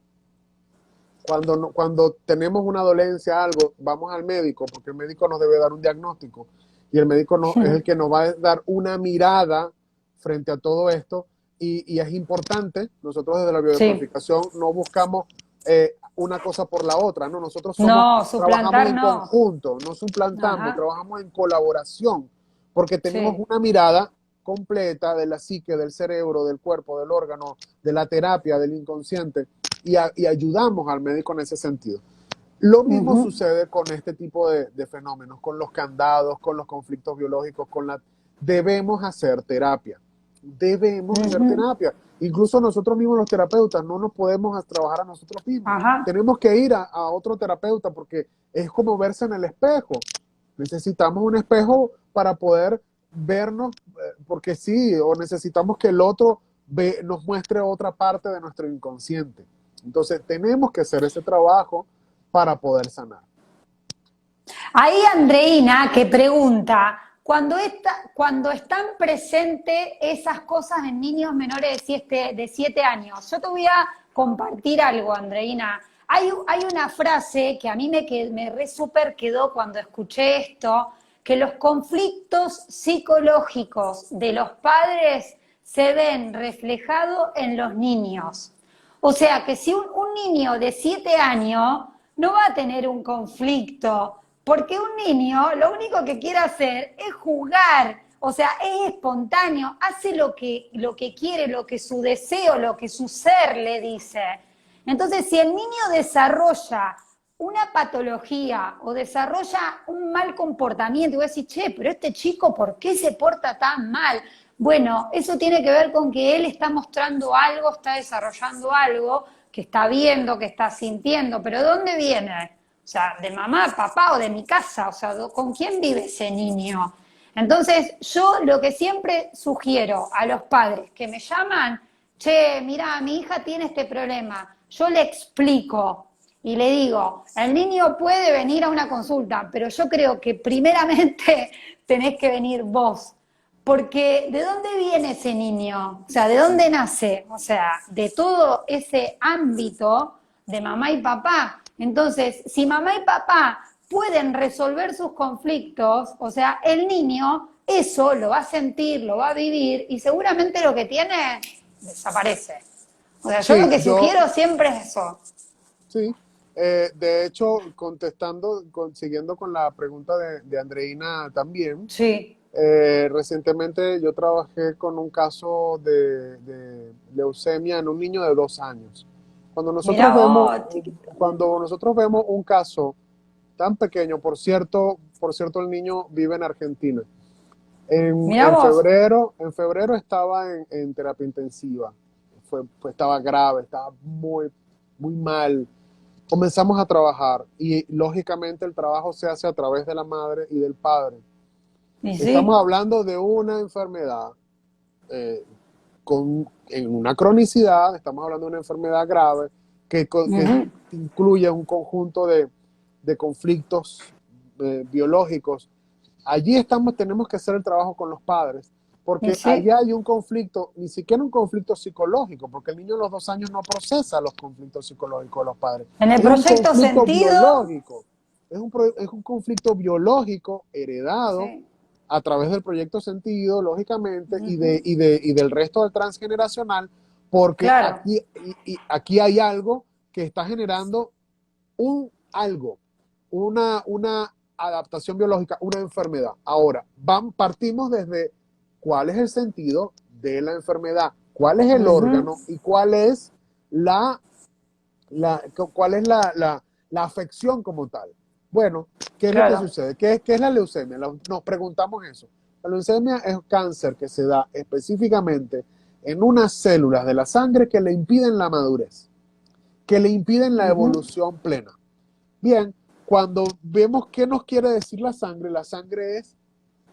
cuando tenemos una dolencia, algo, vamos al médico, porque el médico nos debe dar un diagnóstico, y el médico es el que nos va a dar una mirada frente a todo esto, y es importante, nosotros desde la sí. biodecodificación no buscamos una cosa por la otra, ¿no? Nosotros No, trabajamos suplantar en no. conjunto, no suplantamos, Ajá, trabajamos en colaboración, porque tenemos sí. una mirada completa de la psique, del cerebro, del cuerpo, del órgano, de la terapia, del inconsciente, y ayudamos al médico en ese sentido. Lo mismo Ujú, sucede con este tipo de fenómenos, con los candados, con los conflictos biológicos, debemos hacer terapia. Debemos hacer ujú. terapia. Incluso nosotros mismos los terapeutas no nos podemos trabajar a nosotros mismos. Ajá. Tenemos que ir a otro terapeuta porque es como verse en el espejo. Necesitamos un espejo para poder vernos, porque sí, o necesitamos que el otro nos muestre otra parte de nuestro inconsciente. Entonces tenemos que hacer ese trabajo para poder sanar. Ahí Andreina que pregunta, cuando están presentes esas cosas en niños menores de 7 años, yo te voy a compartir algo, Andreina. Hay una frase que a mí me re súper quedó cuando escuché esto, que los conflictos psicológicos de los padres se ven reflejados en los niños. O sea que si un niño de 7 años no va a tener un conflicto, porque un niño lo único que quiere hacer es jugar, o sea, es espontáneo, hace lo que quiere, lo que su deseo, lo que su ser le dice. Entonces, si el niño desarrolla una patología o desarrolla un mal comportamiento, y vos decís, che, pero este chico, ¿por qué se porta tan mal? Bueno, eso tiene que ver con que él está mostrando algo, está desarrollando algo, que está viendo, que está sintiendo, pero ¿de dónde viene? O sea, de mamá, papá o de mi casa, o sea, ¿con quién vive ese niño? Entonces, yo lo que siempre sugiero a los padres que me llaman, che, mira, mi hija tiene este problema, yo le explico y le digo, el niño puede venir a una consulta, pero yo creo que primeramente tenés que venir vos, porque ¿de dónde viene ese niño? O sea, ¿de dónde nace? O sea, de todo ese ámbito de mamá y papá. Entonces, si mamá y papá pueden resolver sus conflictos, o sea, el niño eso lo va a sentir, lo va a vivir y seguramente lo que tiene desaparece. O sea, yo lo Sí, que sugiero siempre es eso. sí. De hecho, siguiendo con la pregunta de Andreina también, Sí. recientemente yo trabajé con un caso de leucemia en un niño de 2 años. Cuando nosotros Mirá vemos, vos, chiquito. cuando nosotros vemos un caso tan pequeño, por cierto, el niño vive en Argentina. En, Mirá en vos. febrero, en febrero estaba en terapia intensiva. Estaba grave, estaba muy, muy mal. Comenzamos a trabajar y lógicamente el trabajo se hace a través de la madre y del padre. Y Estamos sí. hablando de una enfermedad eh, en una cronicidad, estamos hablando de una enfermedad grave que Ujú. incluye un conjunto de conflictos biológicos. Allí tenemos que hacer el trabajo con los padres, Y porque sí. allá hay un conflicto, ni siquiera un conflicto psicológico, porque el niño a los 2 años no procesa los conflictos psicológicos de los padres. En el Es un proyecto conflicto sentido, biológico, es un conflicto biológico heredado sí. a través del proyecto Sentido, lógicamente, y, de, Ujú. y, de, y del resto del transgeneracional, porque Claro. aquí hay algo que está generando algo, una adaptación biológica, una enfermedad. Ahora, partimos desde cuál es el sentido de la enfermedad, cuál es el Ujú. órgano y cuál es la, cuál es la afección como tal. Bueno, ¿qué es lo que claro. sucede? ¿Qué es la leucemia? Nos preguntamos eso. La leucemia es cáncer que se da específicamente en unas células de la sangre que le impiden la madurez, que le impiden la Ujú. evolución plena. Bien, cuando vemos qué nos quiere decir la sangre es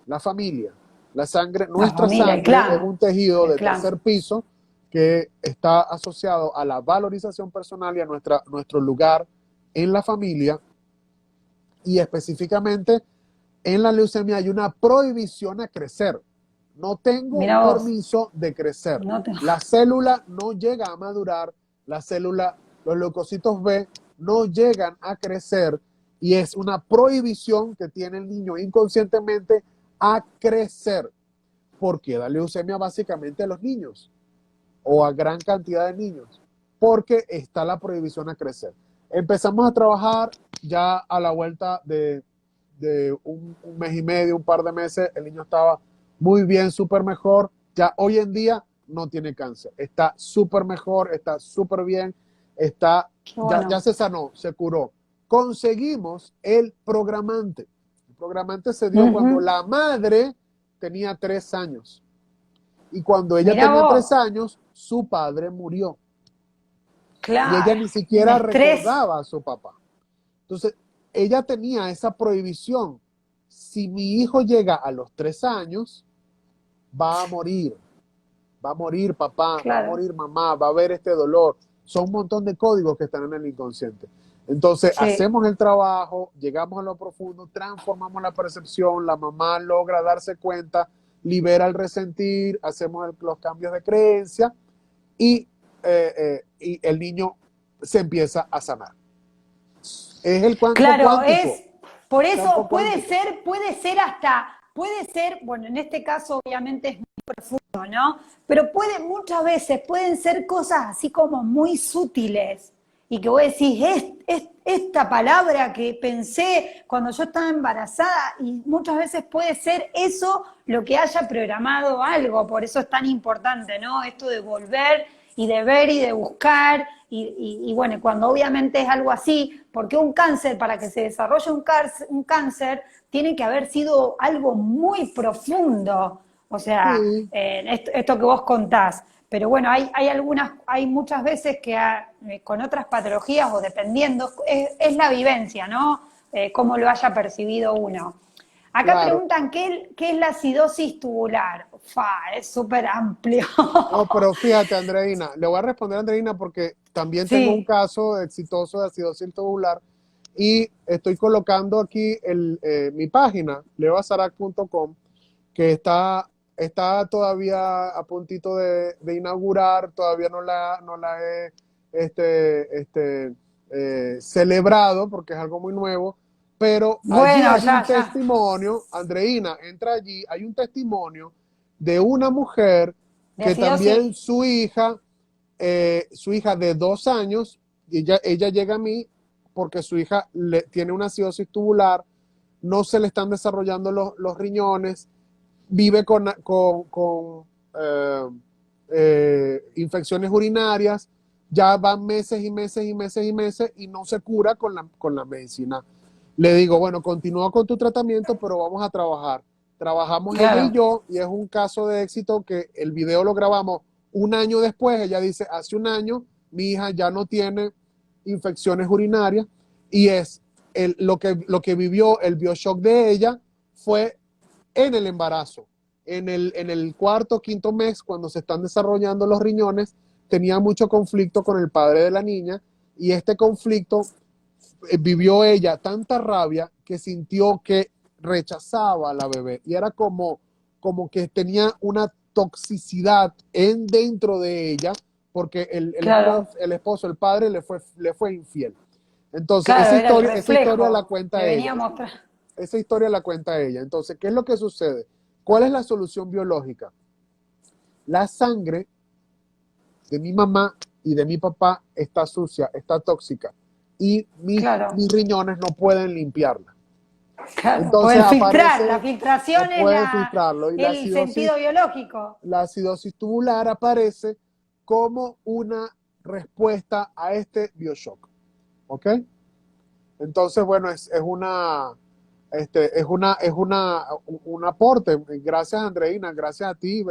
la familia. La sangre, La nuestra familia, sangre es un tejido el de clan. tercer piso que está asociado a la valorización personal y a nuestro lugar en la familia, y específicamente en la leucemia hay una prohibición a crecer. No tengo Mira vos, permiso de crecer. no te... La célula no llega a madurar, la célula, los leucocitos B no llegan a crecer, y es una prohibición que tiene el niño inconscientemente a crecer, porque da leucemia básicamente a los niños o a gran cantidad de niños, porque está la prohibición a crecer. Empezamos a trabajar ya a la vuelta de un mes y medio, un par de meses, el niño estaba muy bien, súper mejor. Ya hoy en día no tiene cáncer, está súper mejor, está súper bien, Qué ya bueno. se sanó, se curó. Conseguimos el programante. El programante se dio cuando Ujú. la madre tenía 3 años. Y cuando ella Mira tenía tres vos, años, su padre murió. Y ella claro, ni un siquiera estrés, recordaba a su papá. Entonces, ella tenía esa prohibición. Si mi hijo llega a los 3 años, va a morir. Va a morir papá, va a claro, morir mamá, va a haber este dolor. Son un montón de códigos que están en el inconsciente. Entonces, sí. hacemos el trabajo, llegamos a lo profundo, transformamos la percepción, la mamá logra darse cuenta, libera el resentir, hacemos los cambios de creencia, y el niño se empieza a sanar. Es el campo Claro, cuántico, es, por campo eso cuántico. puede ser hasta, puede ser, bueno, en este caso obviamente es muy profundo, ¿no? Pero muchas veces pueden ser cosas así como muy sutiles y que vos decís, esta palabra que pensé cuando yo estaba embarazada, y muchas veces puede ser eso lo que haya programado algo, por eso es tan importante, ¿no? Esto de volver y de ver y de buscar, y bueno, cuando obviamente es algo así, porque un cáncer, para que se desarrolle un cáncer, tiene que haber sido algo muy profundo, o sea, Sí, esto que vos contás. Pero bueno, hay muchas veces que con otras patologías o dependiendo, es la vivencia, ¿no? Cómo lo haya percibido uno. Acá claro. preguntan, ¿qué es la acidosis tubular? Es súper amplio. No, pero fíjate, Andreina, le voy a responder a Andreina porque también tengo un Sí, caso exitoso de acidosis tubular, y estoy colocando aquí mi página, leoazarac.com, que está todavía a puntito de inaugurar, todavía no la he celebrado porque es algo muy nuevo, pero allí bueno, hay un ya. testimonio, Andreina, entra allí, hay un testimonio de una mujer De que acidosis, también su hija de 2 años, ella llega a mí porque su hija tiene una acidosis tubular, no se le están desarrollando los riñones, vive con eh, infecciones urinarias, ya van meses y meses y meses y meses y no se cura con la medicina. Le digo, bueno, continúa con tu tratamiento, pero vamos a trabajar. Trabajamos ella y claro, yo, y es un caso de éxito que el video lo grabamos un año después. Ella dice, hace un año mi hija ya no tiene infecciones urinarias, y lo que vivió el bioshock de ella fue en el embarazo. En el cuarto, quinto mes, cuando se están desarrollando los riñones, tenía mucho conflicto con el padre de la niña, y este conflicto vivió ella tanta rabia que sintió que rechazaba a la bebé, y era como que tenía una toxicidad dentro de ella, porque claro, el esposo, el padre, le fue infiel. Entonces, claro, era el esa historia la reflejo. cuenta Le ella. venía a mostrar. Esa historia la cuenta ella. Entonces, ¿qué es lo que sucede? ¿Cuál es la solución biológica? La sangre de mi mamá y de mi papá está sucia, está tóxica, y Claro, mis riñones no pueden limpiarla. claro, Entonces poder filtrar. La aparece, no filtración es puede filtrarlo, y el sentido biológico. la acidosis tubular aparece como una respuesta a este bioshock. ¿Ok? Entonces, bueno, un aporte. Gracias, Andreina, gracias a ti,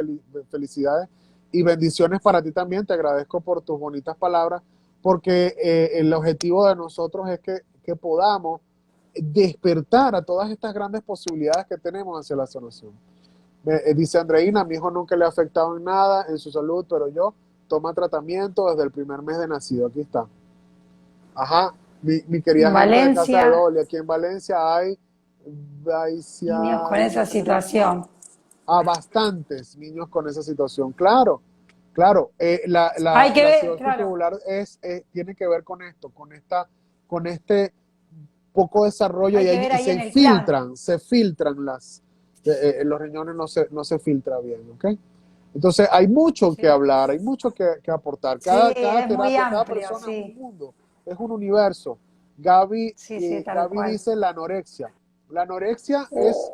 felicidades y bendiciones para ti también. Te agradezco por tus bonitas palabras, porque el objetivo de nosotros es que podamos despertar a todas estas grandes posibilidades que tenemos hacia la sanación. Dice Andreina, a mi hijo nunca le ha afectado en nada en su salud, pero yo toma tratamiento desde el primer mes de nacido. Aquí está. Ajá, mi querida En gente de Casa de Valencia, Dolly, aquí en Valencia hay, niños con esa situación. bastantes niños con esa situación. Claro, claro, Hay que la ver, acidosis claro, tubular tiene que ver con esto, con este poco desarrollo hay que ver y ahí en el clan. se filtran los riñones no se filtra bien, ¿ok? Entonces hay mucho que Sí, hablar, hay mucho que aportar. sí, Cada es muy terapia, cada amplio, persona es un sí. mundo, es un universo. Gaby, Sí, sí, tal Gaby cual. dice la anorexia. La anorexia es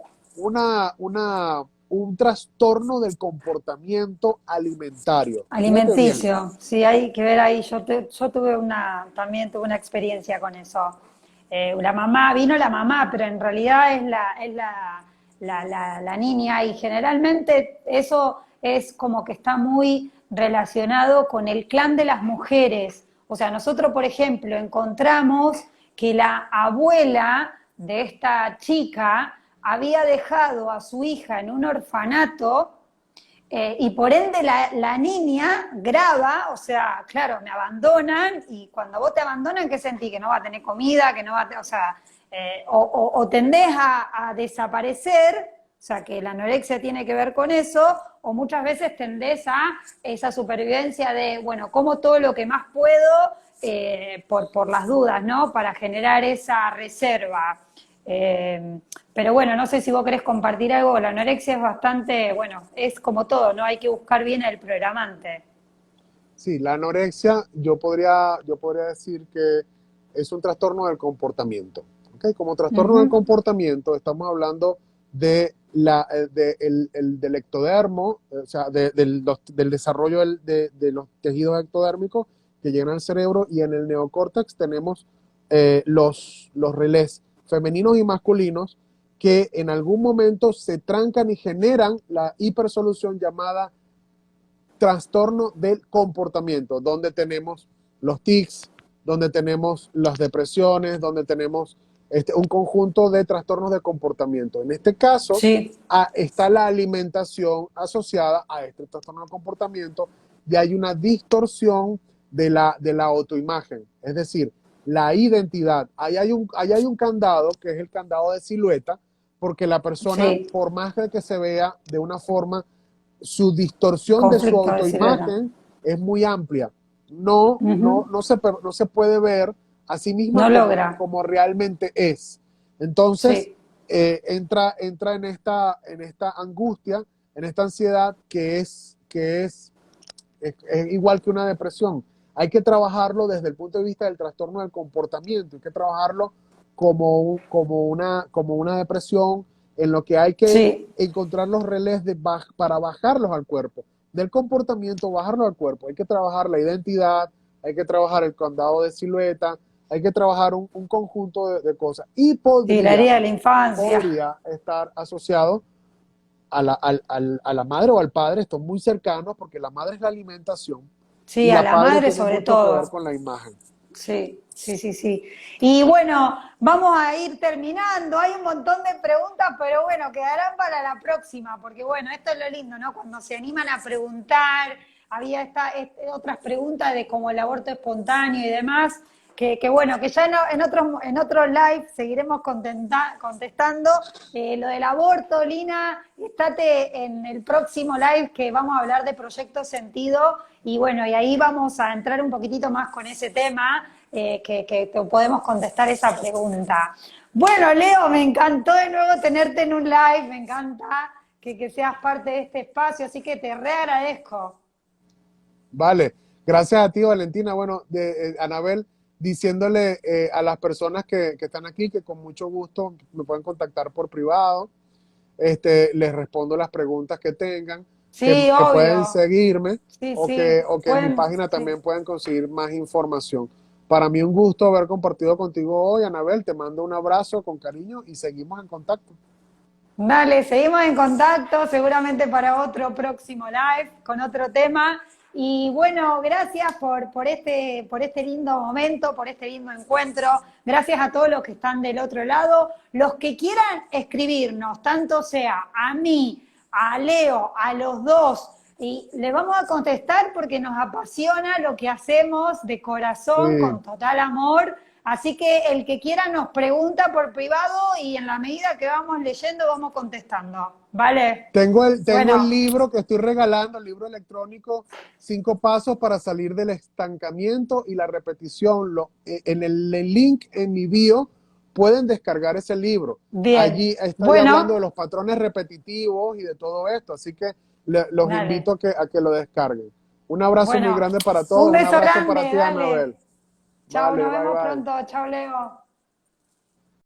un trastorno del comportamiento alimentario. Fíjate bien. Alimenticio, sí, hay que ver ahí. Yo también tuve una experiencia con eso. Vino la mamá, pero en realidad es la niña y generalmente eso es como que está muy relacionado con el clan de las mujeres. O sea, nosotros, por ejemplo, encontramos que la abuela de esta chica había dejado a su hija en un orfanato y por ende la niña graba, o sea, claro, me abandonan y cuando vos te abandonan, ¿qué sentí? Que no va a tener comida, que no va a o sea, o tendés a desaparecer, o sea, que la anorexia tiene que ver con eso, o muchas veces tendés a esa supervivencia de, bueno, como todo lo que más puedo por las dudas, ¿no? Para generar esa reserva. Pero bueno, no sé si vos querés compartir algo, la anorexia es bastante, bueno, es como todo, ¿no? Hay que buscar bien el programante. Sí, la anorexia yo podría decir que es un trastorno del comportamiento. ¿Ok? Como trastorno del Ujú. comportamiento estamos hablando del ectodermo, o sea, del desarrollo de los tejidos ectodérmicos que llegan al cerebro, y en el neocórtex tenemos los relés femeninos y masculinos que en algún momento se trancan y generan la hipersolución llamada trastorno del comportamiento, donde tenemos los tics, donde tenemos las depresiones, donde tenemos un conjunto de trastornos de comportamiento. En este caso, Sí, está la alimentación asociada a este trastorno de comportamiento y hay una distorsión de la autoimagen, es decir, la identidad. Ahí hay un candado, que es el candado de silueta, porque la persona, sí, por más que se vea de una forma, su distorsión de su conflicto de silueta. autoimagen es muy amplia. Ujú. No se puede ver a sí misma No logra, como realmente es. Entonces, sí, entra en esta angustia, en esta ansiedad es igual que una depresión. Hay que trabajarlo desde el punto de vista del trastorno del comportamiento, hay que trabajarlo como una depresión, en lo que hay que sí. encontrar los relés para bajarlos al cuerpo. Del comportamiento, bajarlo al cuerpo. Hay que trabajar la identidad, hay que trabajar el candado de silueta, hay que trabajar un conjunto de cosas. Y Sí, la herida de la infancia. podría estar asociado a la madre o al padre, están muy cercanos porque la madre es la alimentación y Sí, a la la padre madre tiene sobre mucho que ver todo. con la imagen. Sí, sí, sí, sí. Y bueno, vamos a ir terminando. Hay un montón de preguntas, pero bueno, quedarán para la próxima, porque bueno, esto es lo lindo, ¿no? Cuando se animan a preguntar, había otras preguntas de como el aborto espontáneo y demás, que bueno, que ya en otros live seguiremos contestando. Lo del aborto, Lina, estate en el próximo live que vamos a hablar de Proyecto Sentido y bueno, y ahí vamos a entrar un poquitito más con ese tema, que te podemos contestar esa pregunta. Bueno, Leo, me encantó de nuevo tenerte en un live, me encanta que seas parte de este espacio, así que te reagradezco. Vale, gracias a ti, Valentina. Bueno, Anabel, diciéndole a las personas que están aquí que con mucho gusto me pueden contactar por privado. Les respondo las preguntas que tengan, Sí, que pueden obvio. seguirme Sí, sí. o que en mi Pueden, página sí. también pueden conseguir más información. Para mí un gusto haber compartido contigo hoy, Anabel. Te mando un abrazo con cariño y seguimos en contacto. Dale, seguimos en contacto, seguramente para otro próximo live con otro tema. Y bueno, gracias por este lindo momento, por este lindo encuentro. Gracias a todos los que están del otro lado. Los que quieran escribirnos, tanto sea a mí, a Leo, a los dos, y les vamos a contestar porque nos apasiona lo que hacemos de corazón, Sí. con total amor. Así que el que quiera nos pregunta por privado y en la medida que vamos leyendo vamos contestando. ¿Vale? Tengo el Bueno, libro que estoy regalando, el libro electrónico, 5 pasos para salir del estancamiento y la repetición. En el link en mi bio pueden descargar ese libro. bien. Allí estoy hablando Bueno, de los patrones repetitivos y de todo esto, así que los dale. invito a que lo descarguen. Un abrazo muy Bueno, grande para un todos, un beso abrazo para grande, ti, dale. Anabel. Chao, Vale, nos bye vemos bye. pronto. Chao, Leo.